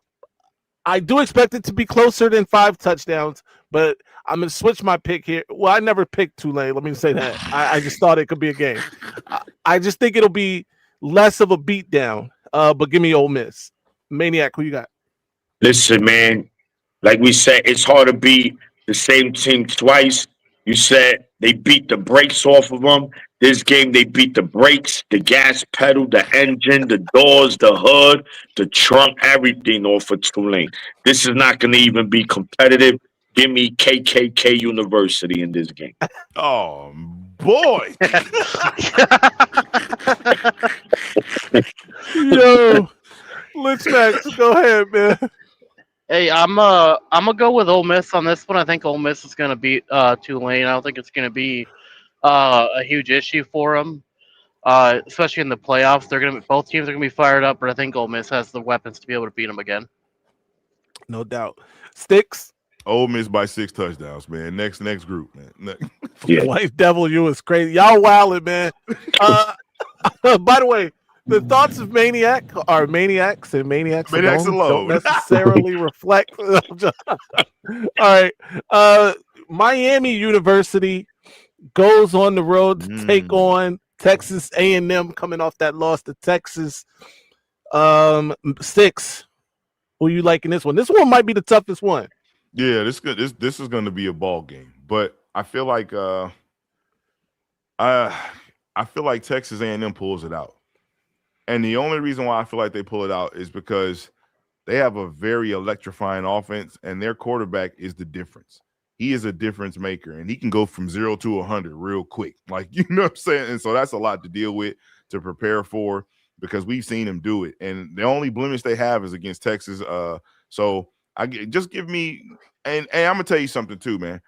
I do expect it to be closer than 5 touchdowns, but I'm gonna switch my pick here. Well, I never picked Tulane. Let me say that. I just thought it could be a game. I just think it'll be less of a beatdown. But give me Ole Miss. Maniac, who you got? Listen, man. Like we said, it's hard to beat the same team twice. You said they beat the brakes off of them. This game, they beat the brakes, the gas pedal, the engine, the doors, the hood, the trunk, everything off of Tulane. This is not going to even be competitive. Give me KKK University in this game. Oh boy. Yo, Lich Max, go ahead, man. Hey, I'm gonna go with Ole Miss on this one. I think Ole Miss is gonna beat Tulane. I don't think it's gonna be a huge issue for them, especially in the playoffs. Both teams are gonna be fired up, but I think Ole Miss has the weapons to be able to beat them again. No doubt. Sticks. Ole Miss by 6 touchdowns, man. Next group, man. Yeah. White Devil, you is crazy. Y'all wildin', man. By the way, the thoughts of Maniac are maniacs and maniacs, Maniacs alone don't alone. necessarily reflect. All right. Miami University goes on the road to take on Texas A&M coming off that loss to Texas. Six. Who you liking this one? This one might be the toughest one. Yeah, this is going to be a ball game, but I feel like Texas A&M pulls it out, and the only reason why I feel like they pull it out is because they have a very electrifying offense, and their quarterback is the difference. He is a difference maker, and he can go from 0 to 100 real quick. Like, you know what I'm saying? And so that's a lot to deal with, to prepare for, because we've seen him do it. And the only blemish they have is against Texas. So just give me, and I'm gonna tell you something too, man.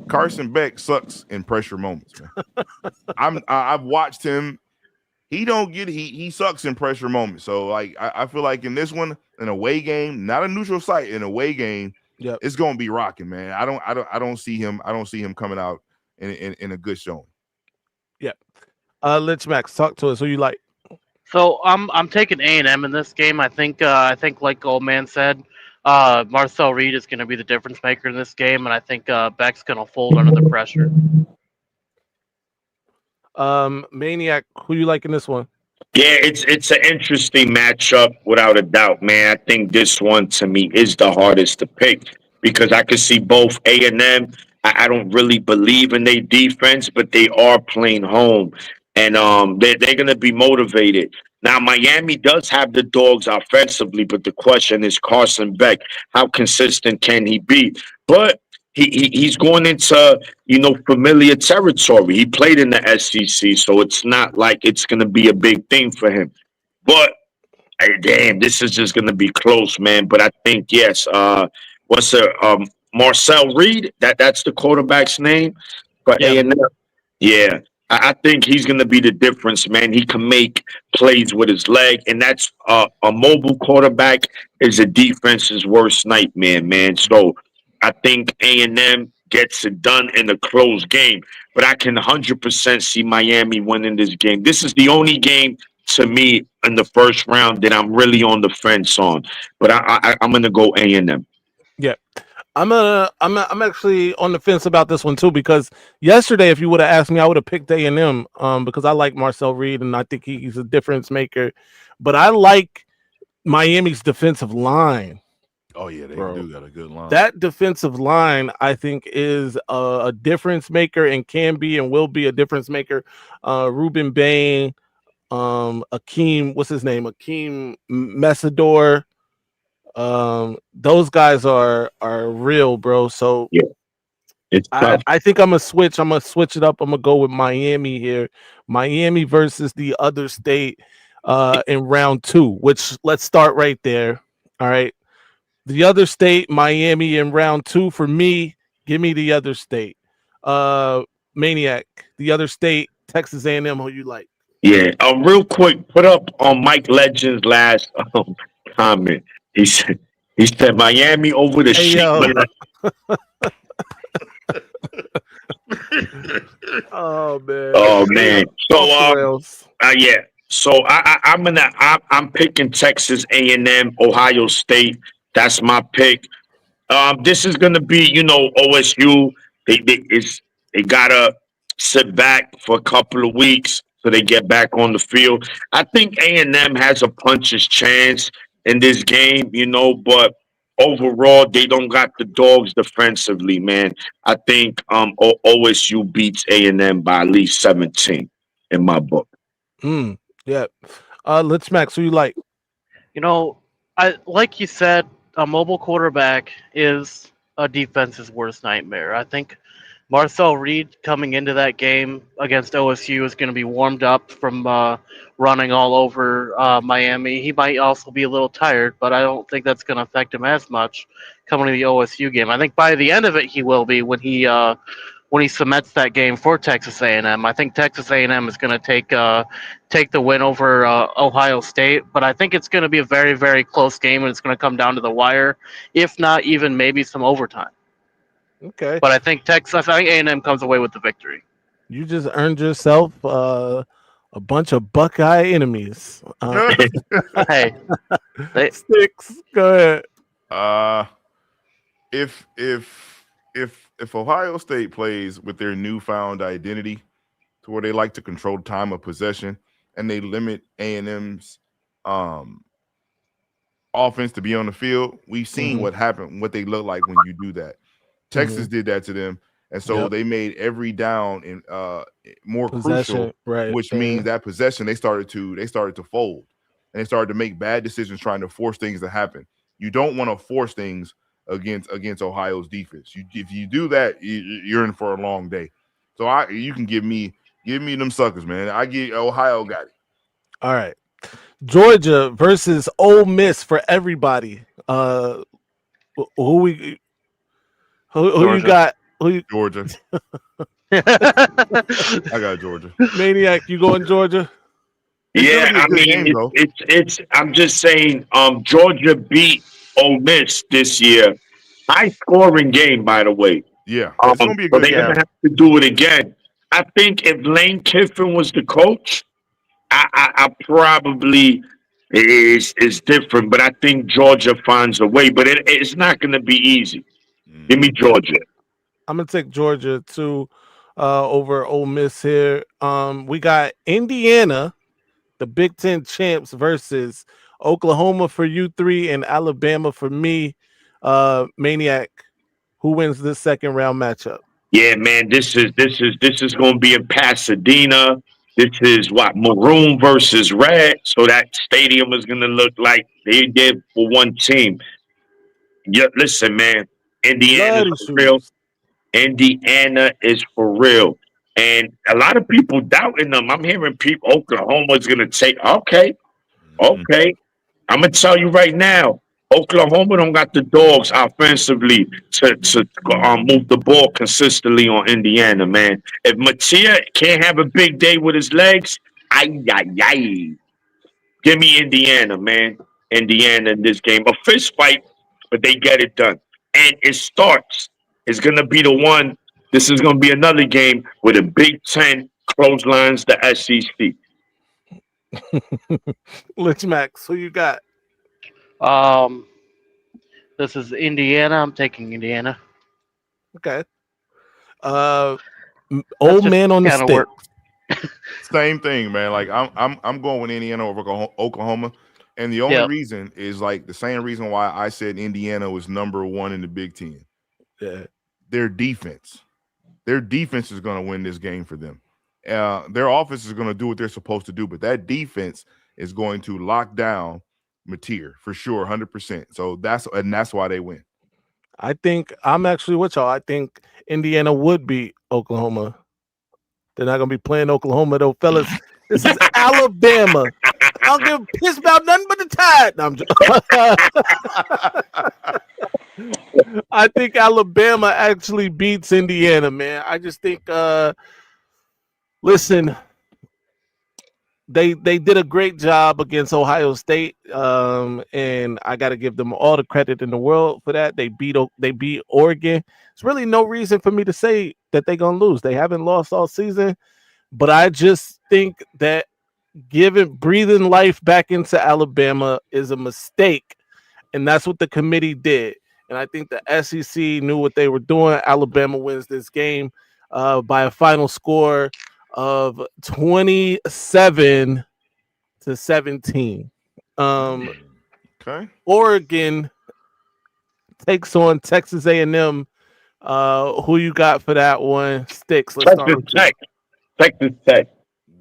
Carson Beck sucks in pressure moments, man. I've watched him. He sucks in pressure moments. So like I feel like in this one, an away game, not a neutral site, an away game, Yep. it's gonna be rocking, man. I don't see him coming out in a good showing. Yep. Lich Max, talk to us. Who you like? So I'm taking A&M in this game. I think like Goldman said, Marcel Reed is going to be the difference maker in this game, and I think Beck's going to fold under the pressure. Maniac, who you like in this one? Yeah, it's an interesting matchup without a doubt, man. I think this one to me is the hardest to pick because I could see both A&M. I don't really believe in their defense, but they are playing home, and they're gonna be motivated. Now Miami does have the dogs offensively, but the question is Carson Beck, how consistent can he be? But he's going into familiar territory. He played in the SEC, so it's not like it's going to be a big thing for him. But hey, damn, this is just going to be close, man. But I think yes. What's the Marcel Reed? That's the quarterback's name for Yeah. A&M. Yeah, I think he's going to be the difference, man. He can make plays with his leg, and that's a mobile quarterback is a defense's worst nightmare, man. So I think A&M gets it done in a close game, but I can 100% see Miami winning this game. This is the only game to me in the first round that I'm really on the fence on, but I'm going to go A&M. Yeah. I'm actually on the fence about this one too because yesterday, if you would have asked me, I would have picked A&M because I like Marcel Reed and I think he's a difference maker. But I like Miami's defensive line, Oh yeah, they bro. do got a good line. That defensive line, I think, is a difference maker and can be and will be a difference maker. Ruben Bain, Akeem, what's his name? Akeem Messador. Those guys are real, bro. So Yeah, it's I, tough. I think I'm gonna switch. I'm gonna switch it up. I'm gonna go with Miami here. Miami versus the other state in round two, which let's start right there. All right. The other state, Miami in round two for me. Give me the other state. Uh Maniac, the other state, Texas A&M, who you like? Yeah. Real quick, put up on Mike Legend's last comment. He said Miami over the Hey sheep. yo. Oh man. Oh Hey man. yo. So Off the rails. yeah. So I'm picking Texas A&M, Ohio State. That's my pick. This is gonna be, OSU. They gotta sit back for a couple of weeks so they get back on the field. I think A&M has a puncher's chance in this game, but overall they don't got the dogs defensively, man. I think OSU beats A&M by at least 17 in my book. Mm, yeah. Let's Max, who you like? You know, I like you said, a mobile quarterback is a defense's worst nightmare. I think Marcel Reed coming into that game against OSU is going to be warmed up from running all over Miami. He might also be a little tired, but I don't think that's going to affect him as much coming to the OSU game. I think by the end of it, he will be when he cements that game for Texas A&M. I think Texas A&M is going to take the win over Ohio State, but I think it's going to be a very very close game and it's going to come down to the wire, if not even maybe some overtime. Okay. But I think A&M comes away with the victory. You just earned yourself a bunch of Buckeye enemies. Hey, they, Sticks. Go ahead. uh, if Ohio State plays with their newfound identity, to where they like to control the time of possession and they limit A&M's um, offense to be on the field, we've seen Mhm. what happened, what they look like when you do that. Texas Mhm. did that to them, and so Yep. they made every down in more crucial, Possession. Right. which Yeah. means that possession they started to fold, and they started to make bad decisions trying to force things to happen. You don't want to force things against Ohio's defense. If you do that, you're in for a long day. So you can give me them suckers, man. I get Ohio got it. All right. Georgia versus Ole Miss for everybody. Who we who you Georgia. got? Who you, Georgia, I got Georgia. Maniac? You going Georgia? It's gonna Yeah, be a I good mean, game though. it's. I'm just saying, Georgia beat Ole Miss this year. High scoring game, by the way. Yeah, it's gonna be a So good they're game. Yeah. gonna have to do it again. I think if Lane Kiffin was the coach, I probably is different. But I think Georgia finds a way. But it's not gonna be easy. Give me Mhm. Georgia. I'm gonna take Georgia too over Ole Miss here. We got Indiana, the Big Ten champs, versus Oklahoma for you three and Alabama for me. Maniac, who wins this second round matchup? Yeah, man, this is going to be in Pasadena. This is what maroon versus red. So that stadium is going to look like they did for one team. Yeah, listen, man, Indiana's Bloody for real. shoes. Indiana is for real, and a lot of people doubting them. I'm hearing people Oklahoma's going to take. Okay, Mhm. okay. I'm gonna tell you right now. Oklahoma don't got the dogs offensively to move the ball consistently on Indiana, man. If Mattia can't have a big day with his legs, ay, ay, ay. Give me Indiana, man. Indiana in this game. A fist fight, but they get it done. And it starts. It's going to be the one. This is going to be another game where the Big Ten clotheslines the SEC. Lich Max, who you got? Um, this is Indiana. I'm taking Indiana. Okay. That's Old just man on the kind of stick. work. Same thing, man. Like I'm going with Indiana over Oklahoma, and the only Yep. reason is like the same reason why I said Indiana was number one in the Big Ten. Yeah. Their defense. Their defense is going to win this game for them. Their offense is going to do what they're supposed to do, but that defense is going to lock down Mateer for sure, 100%. So that's why they win. I think I'm actually with y'all. I think Indiana would beat Oklahoma. They're not gonna be playing Oklahoma though, fellas. This is Alabama. I don't give a piss about nothing but the Tide. No, I think Alabama actually beats Indiana, man. I just think listen, they did a great job against Ohio State, and I got to give them all the credit in the world for that. They beat Oregon. There's really no reason for me to say that they're gonna lose. They haven't lost all season, but I just think that breathing life back into Alabama is a mistake, and that's what the committee did. And I think the SEC knew what they were doing. Alabama wins this game by a final score of 27-17. Okay. Oregon takes on Texas A&M. Who you got for that one? Sticks. Let's start with you. Texas Tech.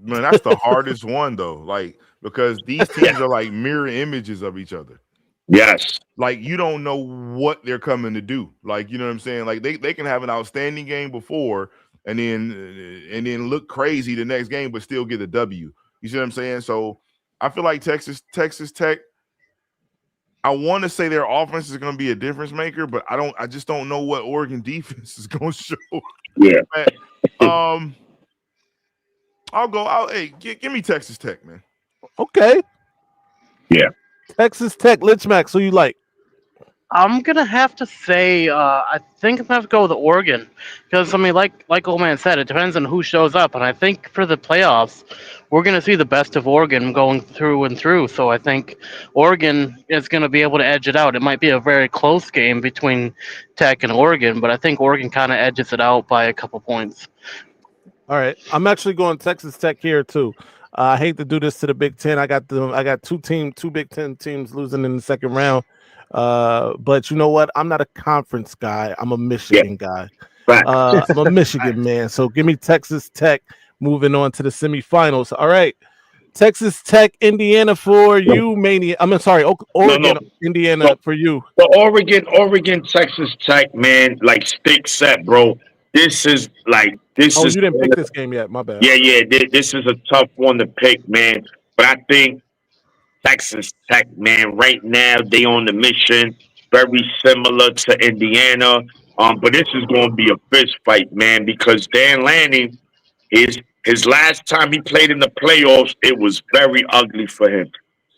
Man, that's the hardest one though. Like because these teams are like mirror images of each other. Yes. Like you don't know what they're coming to do. Like you know what I'm saying? Like they can have an outstanding game before and then look crazy the next game, but still get a W. You see what I'm saying? So I feel like Texas Tech. I want to say their offense is going to be a difference maker, but I just don't know what Oregon defense is going to show. Yeah. Hey, give me Texas Tech, man. Okay. Yeah. Texas Tech. Lich Max. Who you like? I'm gonna have to say I think I'm gonna have to go with Oregon because I mean, like old man said, it depends on who shows up, and I think for the playoffs, we're gonna see the best of Oregon going through and through. So I think Oregon is gonna be able to edge it out. It might be a very close game between Tech and Oregon, but I think Oregon kind of edges it out by a couple points. All right, I'm actually going Texas Tech here too. I hate to do this to the Big Ten. I got two Big Ten teams losing in the second round. But you know what? I'm not a conference guy. I'm a Michigan guy. I'm a Michigan man. So give me Texas Tech moving on to the semifinals. All right. Texas Tech, Indiana for you, Mania. I'm sorry, Oregon, Indiana for you. The Oregon, Texas Tech, man, like Stick said, bro. This is. Oh, you didn't pick this game yet. My bad. Yeah. This is a tough one to pick, man. But I think Texas Tech, man, right now they on the mission, very similar to Indiana. But this is going to be a fist fight, man, because Dan Lanning, his last time he played in the playoffs, it was very ugly for him.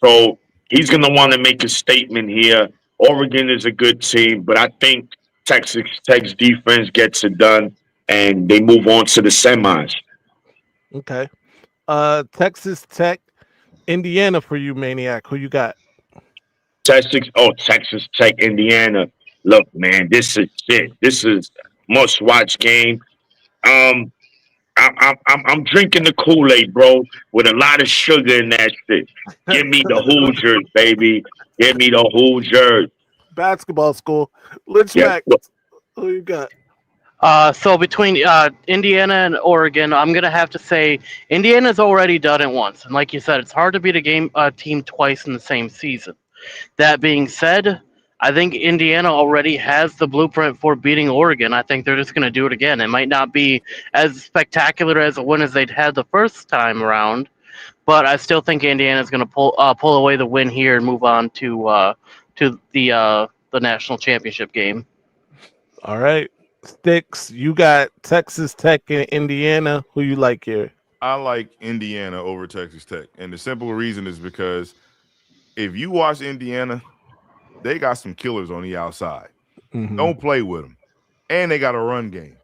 So he's going to want to make a statement here. Oregon is a good team, but I think Texas Tech's defense gets it done, and they move on to the semis. Okay. Texas Tech, Indiana for you, Maniac. Who you got? Texas Tech, Indiana. Look, man, this is shit. This is must-watch game. I'm drinking the Kool-Aid, bro, with a lot of sugar in that shit. Give me the Hoosiers, baby. Give me the Hoosiers. Basketball school. Lich Max. Who you got? So between Indiana and Oregon, I'm gonna have to say Indiana's already done it once, and like you said, it's hard to beat a team twice in the same season. That being said, I think Indiana already has the blueprint for beating Oregon. I think they're just gonna do it again. It might not be as spectacular as a win as they'd had the first time around, but I still think Indiana's gonna pull away the win here and move on to to the national championship game. All right. Sticks, you got Texas Tech and Indiana. Who you like here? I like Indiana over Texas Tech, and the simple reason is because if you watch Indiana, they got some killers on the outside. Mhm. Don't play with them, and they got a run game.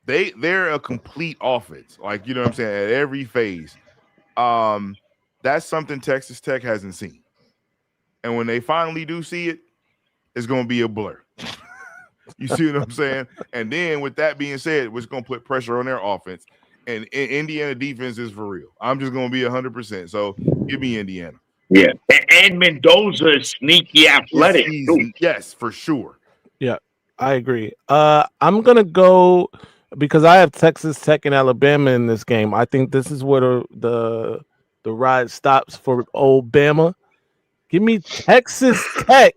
They're a complete offense, like you know what I'm saying, at every phase. Um, that's something Texas Tech hasn't seen, and when they finally do see it, it's going to be a blur. You see what I'm saying? And then with that being said, it's going to put pressure on their offense. And Indiana defense is for real. I'm just going to be 100%. So give me Indiana. Yeah. And Mendoza is sneaky athletic, too. Yes, for sure. Yeah, I agree. I'm gonna go because I have Texas Tech and Alabama in this game. I think this is where the ride stops for old Bama. Give me Texas Tech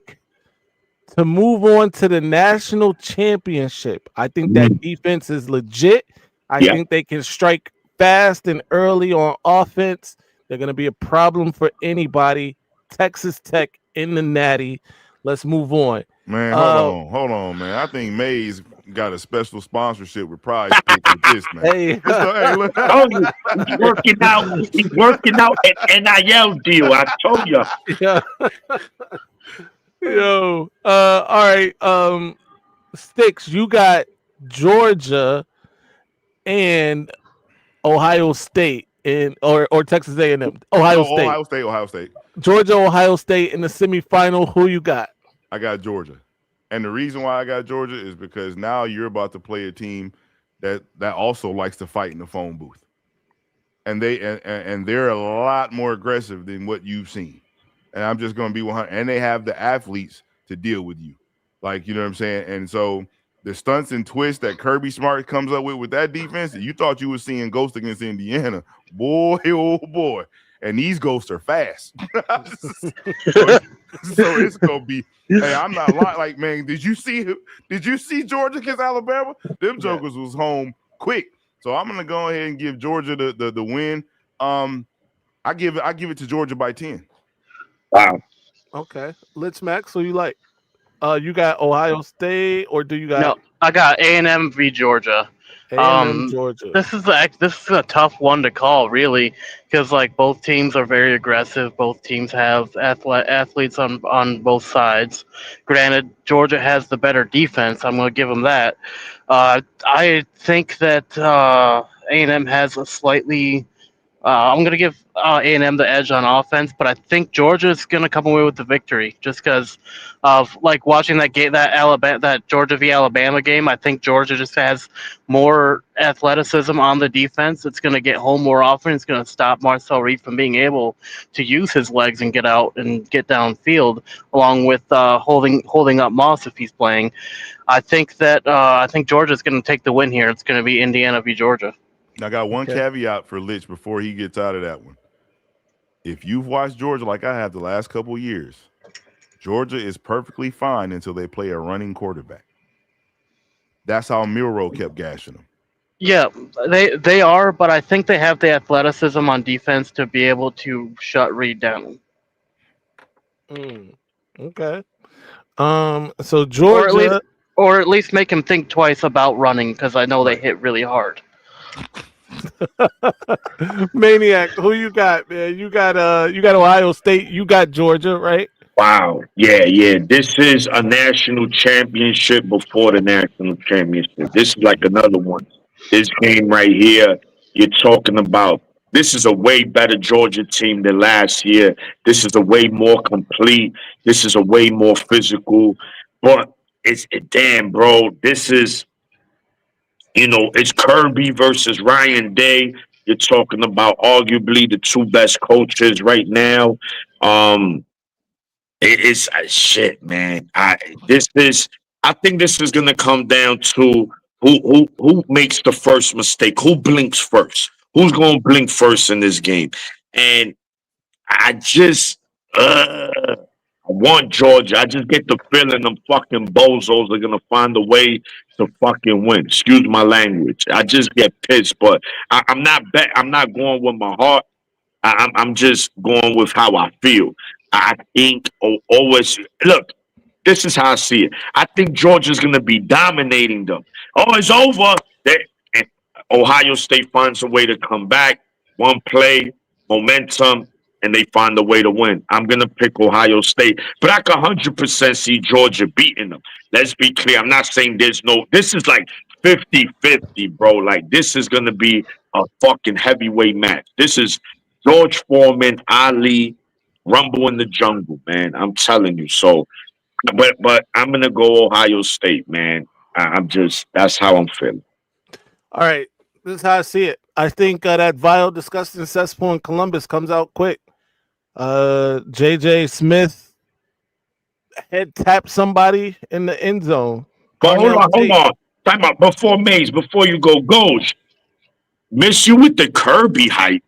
to move on to the national championship. I think that Mm, defense is legit. I yeah. think they can strike fast and early on offense. They're going to be a problem for anybody. Texas Tech in the natty. Let's move on. Man, Uh, hold on, man. I think Maize got a special sponsorship with Prize Picks with this, man. hey, Hey, look. Oh, he's working out. He's working out an NIL deal. I told you. yeah, yo, all right, Sticks, you got Georgia and Ohio State in or Texas A&M. Ohio No, State. Ohio State. Georgia, Ohio State in the semifinal. Who you got? I got Georgia. And the reason why I got Georgia is because now you're about to play a team that also likes to fight in the phone booth. And they're a lot more aggressive than what you've seen. And I'm just going to be 100. And they have the athletes to deal with you. Like, you know what I'm saying? And so the stunts and twists that Kirby Smart comes up with that defense, you thought you were seeing Ghost against Indiana. Boy, oh boy. And these ghosts are fast. so, so it's gonna be. Hey, I'm not lying. Like, man, did you see Georgia against Alabama? Them jokers was home quick. So I'm gonna go ahead and give Georgia the win. I give it to Georgia by 10. Wow. Okay, let's Max. Who you like? You got Ohio State, or do you got No, I got A&M v Georgia. A&M Georgia? This is a tough one to call, really, because like both teams are very aggressive. Both teams have athletes on both sides. Granted, Georgia has the better defense. I'm going to give them that. I think that A&M has a slightly. I'm going to give A&M the edge on offense, but I think Georgia is going to come away with the victory just because of like watching that game, that Georgia v Alabama game. I think Georgia just has more athleticism on the defense. It's going to get home more often. It's going to stop Marcel Reed from being able to use his legs and get out and get downfield, along with holding up Moss if he's playing. I think Georgia is going to take the win here. It's going to be Indiana v Georgia. I got one caveat for Litch before he gets out of that one. If you've watched Georgia like I have the last couple of years, Georgia is perfectly fine until they play a running quarterback. That's how Milroe kept gashing them. Yeah, they are, but I think they have the athleticism on defense to be able to shut Reed down. Okay. So Georgia, or at least make him think twice about running because I know they hit really hard. Maniac, who you got, man? You got Ohio State, you got Georgia, right? Wow. Yeah. This is a national championship before the national championship. This is like another one. This game right here, you're talking about. This is a way better Georgia team than last year. This is a way more complete. This is a way more physical. But damn, bro. This is, it's Kirby versus Ryan Day. You're talking about arguably the two best coaches right now. It's shit, man. I think this is gonna come down to who makes the first mistake, who blinks first, who's gonna blink first in this game, and I just I want Georgia. I just get the feeling them fucking bozos are gonna find a way to fucking win. Excuse my language. I just get pissed, but I'm not I'm not going with my heart. I'm just going with how I feel. I think always look. This is how I see it. I think Georgia's going to be dominating them. Oh, it's over. And Ohio State finds a way to come back. One play, momentum, and they find a way to win. I'm going to pick Ohio State, but I can 100% see Georgia beating them. Let's be clear. I'm not saying this is like 50-50, bro. Like, this is going to be a fucking heavyweight match. This is George Foreman, Ali, Rumble in the Jungle, man. I'm telling you. So, but I'm gonna go Ohio State, man. That's how I'm feeling. All right, this is how I see it. I think that vile, disgusting cesspool in Columbus comes out quick. JJ Smith head tapped somebody in the end zone. But hold on. Time out before Maize, before you go, Goj. Miss you with the Kirby hype.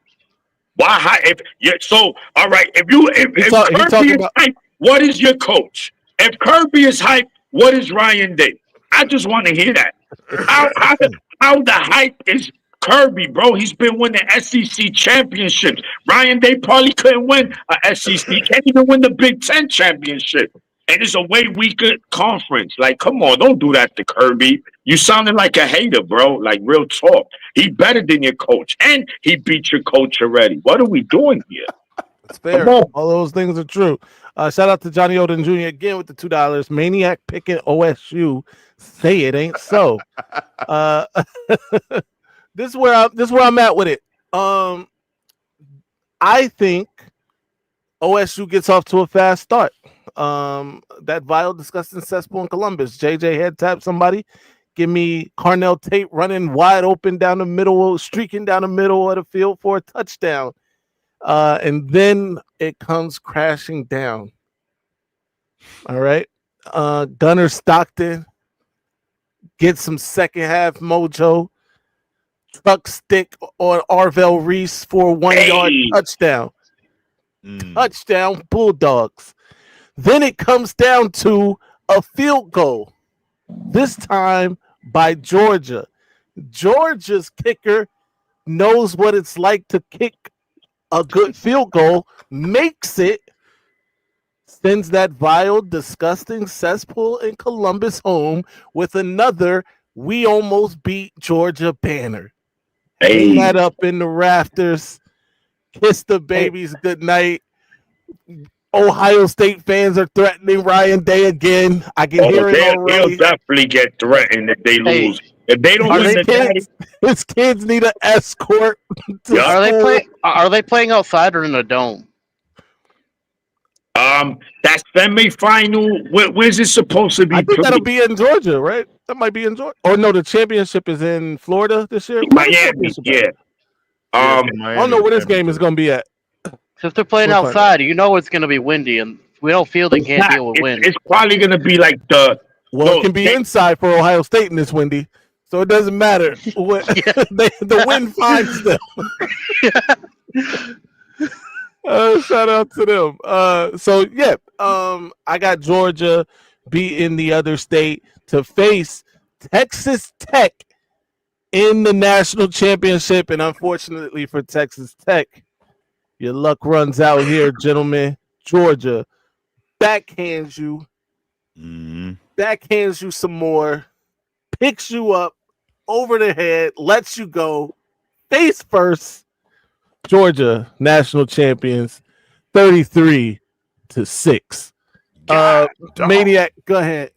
Why hype? So all right. If Kirby is hype, what is your coach? If Kirby is hype, what is Ryan Day? I just want to hear that. How the hype is Kirby, bro? He's been winning SEC championships. Ryan Day probably couldn't win a SEC. Can't even win the Big Ten championship. And it's a way weaker conference. Like, come on, don't do that to Kirby. You sounded like a hater, bro. Like, real talk. He better than your coach, and he beat your coach already. What are we doing here? It's fair. All those things are true. Shout out to Johnny Odin Jr. again with the $2. Maniac picking OSU. Say it ain't so. This is where I'm at with it. I think OSU gets off to a fast start. That vile, disgusting cesspool in Columbus. JJ head tap somebody. Give me Carnell Tate running wide open down the middle, streaking down the middle of the field for a touchdown. And then it comes crashing down. All right. Gunnar Stockton gets some second half mojo. Truck stick on Arvell Reese for a 1 yard touchdown. Touchdown, Bulldogs. Then it comes down to a field goal. This time by Georgia. Georgia's kicker knows what it's like to kick a good field goal, makes it, sends that vile, disgusting cesspool in Columbus home with another "we almost beat Georgia" banner. Hang that up in the rafters. Kiss the babies goodnight. Ohio State fans are threatening Ryan Day again. I can hear it already. They'll definitely get threatened if they lose. If they don't win the daddy, his kids need an escort. Are they playing outside or in a dome? That semifinal. Where's it supposed to be? I think that'll be in Georgia, right? That might be in Georgia. Or no, the championship is in Florida this year. Miami, yeah. I don't know where this game is going to be at. If they're playing outside, you know it's going to be windy, and we don't feel they can't deal with wind. It's probably going to be like it can be inside for Ohio State in this windy, so it doesn't matter. The wind finds them. Shout out to them. I got Georgia beating the other state to face Texas Tech in the national championship, and unfortunately for Texas Tech, your luck runs out here, gentlemen. Georgia backhands you, backhands you some more, picks you up over the head, lets you go face first. Georgia national champions, 33-6. Maniac, go ahead.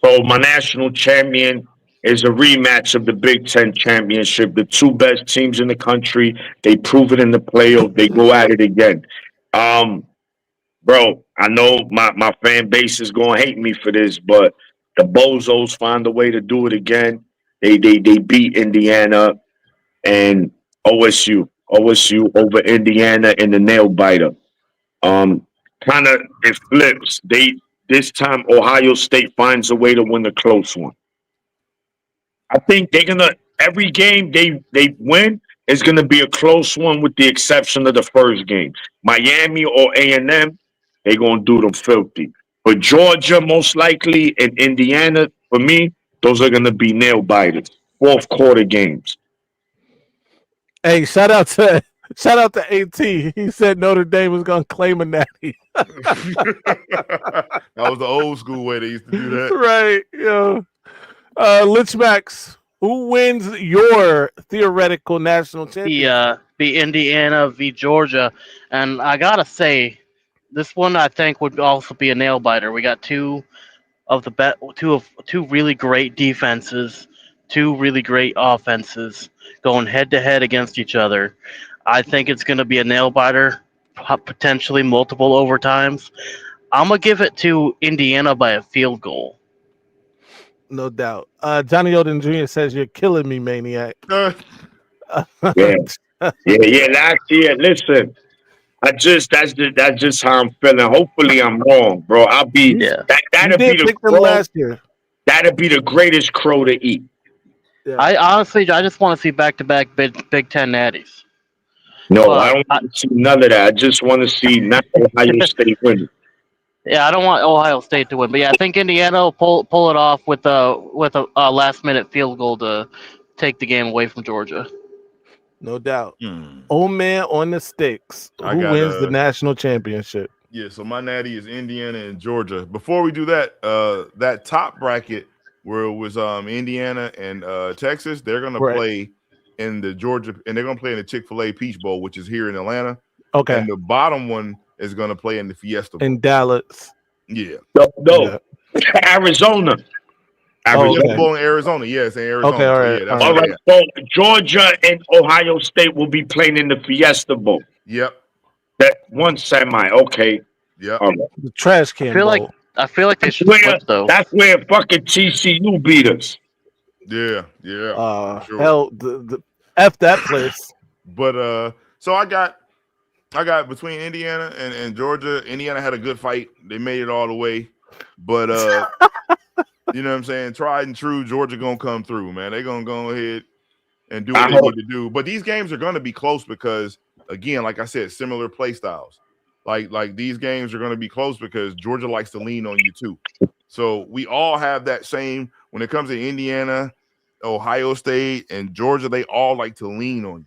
So my national champion is a rematch of the Big Ten championship. The two best teams in the country. They prove it in the playoff. They go at it again. Bro, I know my fan base is gonna hate me for this, but the Bozos find a way to do it again. They beat Indiana and OSU over Indiana in the nail biter. Kind of it flips. This time Ohio State finds a way to win a close one. I think they're gonna every game they win is gonna be a close one with the exception of the first game. Miami or A&M, they're gonna do them filthy. But Georgia, most likely, and Indiana, for me, those are gonna be nail biters. Fourth quarter games. Hey, shout out to Shout out to AT. He said Notre Dame was gonna claim a natty. That was the old school way they used to do that. Right. Lich Max, who wins your theoretical national championship? Be Indiana v Georgia, and I gotta say, this one I think would also be a nail biter. We got two really great defenses, two really great offenses going head to head against each other. I think it's going to be a nail biter, potentially multiple overtimes. I'm gonna give it to Indiana by a field goal. No doubt. Johnny Odin Jr. says you're killing me, maniac. Yeah, yeah. Last year, listen, that's just how I'm feeling. Hopefully, I'm wrong, bro. I'll be You, Yeah, you that'll be did the pick them crow. last year. That'll be the greatest crow to eat. Yeah. I honestly I just want to see back to back Big Ten natties. No, I But don't want to see none of that. I just want to see not Ohio State winning. yeah, I don't want Ohio State to win, but yeah, I think Indiana will pull it off with a last minute field goal to take the game away from Georgia. No doubt. Hmm. Old man on the sticks. I Who got, wins the national championship? Yeah, so my natty is Indiana and Georgia. Before we do that, that top bracket where it was Indiana and Texas, they're gonna Right. play in the Georgia, and they're gonna play in the Chick-fil-A Peach Bowl, which is here in Atlanta. Okay. And the bottom one is gonna play in the Fiesta Bowl. In Dallas. Yeah. No, Arizona. Oh, Fiesta okay. Bowl in Arizona. Yes, in Arizona. Okay, all So, right, yeah, that's All where right, they at. so Georgia and Ohio State will be playing in the Fiesta Bowl. Yep. That one semi. Okay. Yep. All right. The trash can bowl. I feel like they should Where, switch those. that's where fucking TCU beat us. Yeah. Sure. Hell, the F that place. But so I got between Indiana and Georgia. Indiana had a good fight. They made it all the way. But you know what I'm saying? Tried and true, Georgia gonna come through, man. They're gonna go ahead and do what they need to do. But these games are gonna be close because, again, like I said, similar play styles. Like these games are gonna be close because Georgia likes to lean on you too. So we all have that same when it comes to Indiana, Ohio State, and Georgia, they all like to lean on you.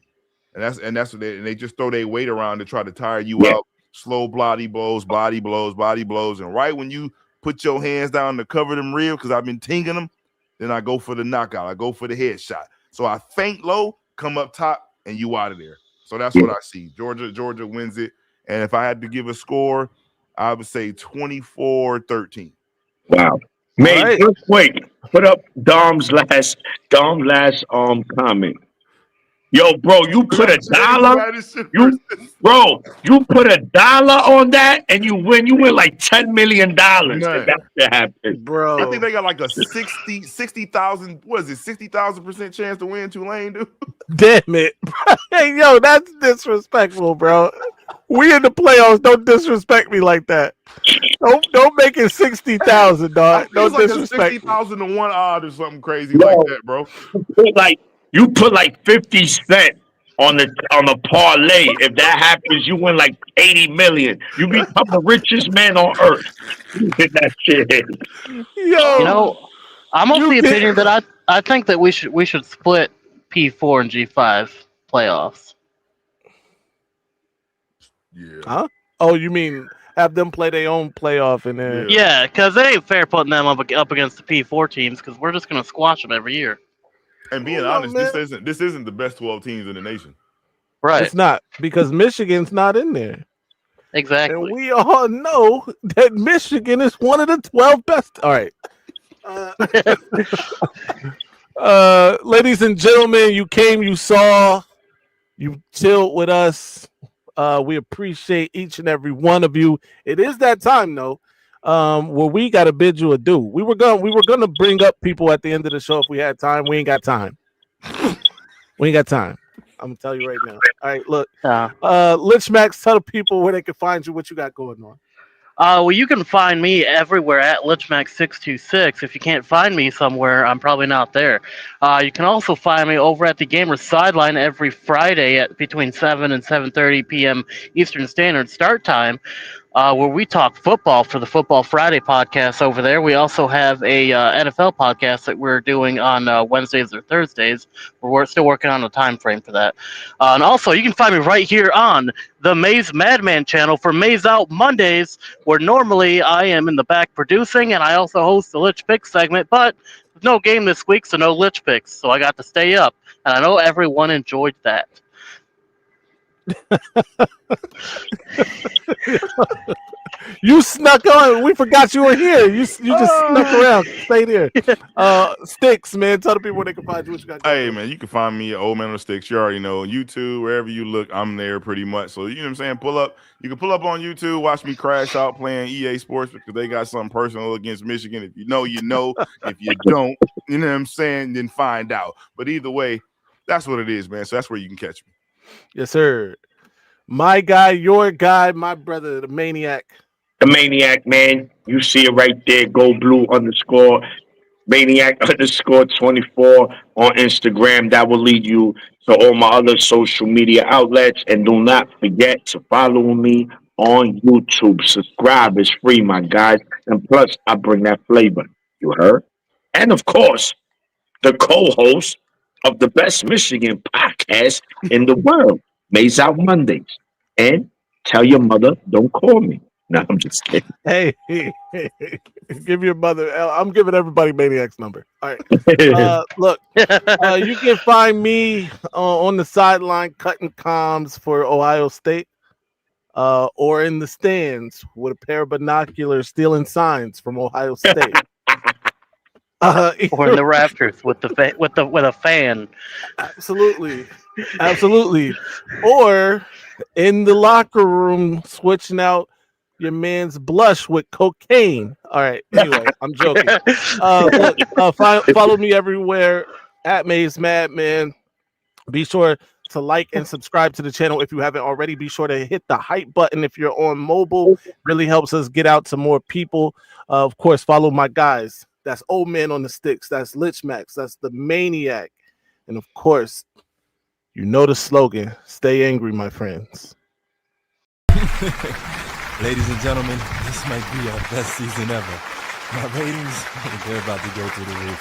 And that's what they just throw their weight around to try to tire you out. Slow body blows. And right when you put your hands down to cover them real, because I've been tinging them, then I go for the knockout. I go for the headshot. So I feint low, come up top, and you out of there. So that's what I see. Georgia wins it. And if I had to give a score, I would say 24-13. Wow. Mate, right. just wait. Put up Dom's last comment. Yo, bro, you put a dollar. You put a dollar on that and you win. You win like $10 million. If that should happen. Bro. I think they got like a 60,000, what is it, 60,000% chance to win Tulane, dude. Damn it. Hey, yo, that's disrespectful, bro. We in the playoffs. Don't disrespect me like that. Don't make it 60,000, dog. Don't like disrespect a 60,000 to 1 odd or something crazy like that, bro. You put like 50 cents on the parlay. If that happens, you win like 80 million. You become the richest man on earth. Get that shit. Yo, I'm of the opinion that I think that we should split P4 and G5 playoffs. Yeah. Huh? Oh, you mean have them play their own playoff in there? Yeah, because it ain't fair putting them up against the P4 teams because we're just gonna squash them every year. And being honest, this isn't the best 12 teams in the nation. Right. It's not because Michigan's not in there. Exactly. And we all know that Michigan is one of the 12 best. All right. Ladies and gentlemen, you came, you saw, you chilled with us. We appreciate each and every one of you. It is that time though, where we gotta bid you adieu. We were gonna bring up people at the end of the show if we had time. We ain't got time. We ain't got time. I'm gonna tell you right now. All right, look. Lich Max, tell the people where they can find you, what you got going on. Well, you can find me everywhere at LichMax626. If you can't find me somewhere, I'm probably not there. You can also find me over at the Gamer Sideline every Friday at between 7 and 7:30 p.m. Eastern Standard Start Time. where we talk football for the Football Friday podcast over there. We also have a NFL podcast that we're doing on Wednesdays or Thursdays. We're still working on a time frame for that. And also, you can find me right here on the Maize Madman channel for Maize Out Mondays, where normally I am in the back producing, and I also host the Lich Picks segment, but there's no game this week, so no Lich Picks, so I got to stay up. And I know everyone enjoyed that. You snuck on. We forgot you were here. You just snuck around. Stay there. Sticks, man. Tell the people where they can find you. What you got going Hey on. man, you can find me at Old Man on the Sticks. You already know YouTube, wherever you look, I'm there pretty much. So you know what I'm saying? Pull up. You can pull up on YouTube, watch me crash out playing EA Sports because they got something personal against Michigan. If you know, you know. If you don't, you know what I'm saying, then find out. But either way, that's what it is, man. So that's where you can catch me. Yes, sir. My guy, your guy, my brother, the maniac. The Maniac, man. You see it right there. Go blue _ Maniac _ 24 on Instagram. That will lead you to all my other social media outlets. And do not forget to follow me on YouTube. Subscribe. It's free, my guys. And plus, I bring that flavor. You heard? And of course, the co-host of the best Michigan podcast in the world, Maize Out Mondays. And tell your mother, don't call me. No, I'm just kidding. Hey, give your mother. I'm giving everybody Maniac's number. All right. Look, you can find me on the sideline cutting comms for Ohio State, or in the stands with a pair of binoculars stealing signs from Ohio State. Or in the rafters with a fan. Absolutely. Or in the locker room switching out your man's blush with cocaine. All right. Anyway, I'm joking. Follow me everywhere at Maize Madman. Be sure to like and subscribe to the channel if you haven't already. Be sure to hit the hype button if you're on mobile. Really helps us get out to more people. Of course, follow my guys. That's Old Man on the Sticks. That's Lich Max. That's the Maniac. And of course, you know the slogan. Stay angry, my friends. Ladies and gentlemen, this might be our best season ever. My ratings, they're about to go through the roof.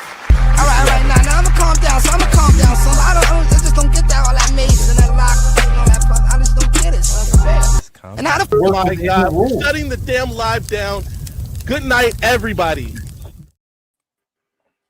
All right, now I'ma calm down. So I just don't get that all that Maize and that lock and all that. I just don't get it. So Just calm and how the Oh my God, we're shutting the damn live down. Good night, everybody.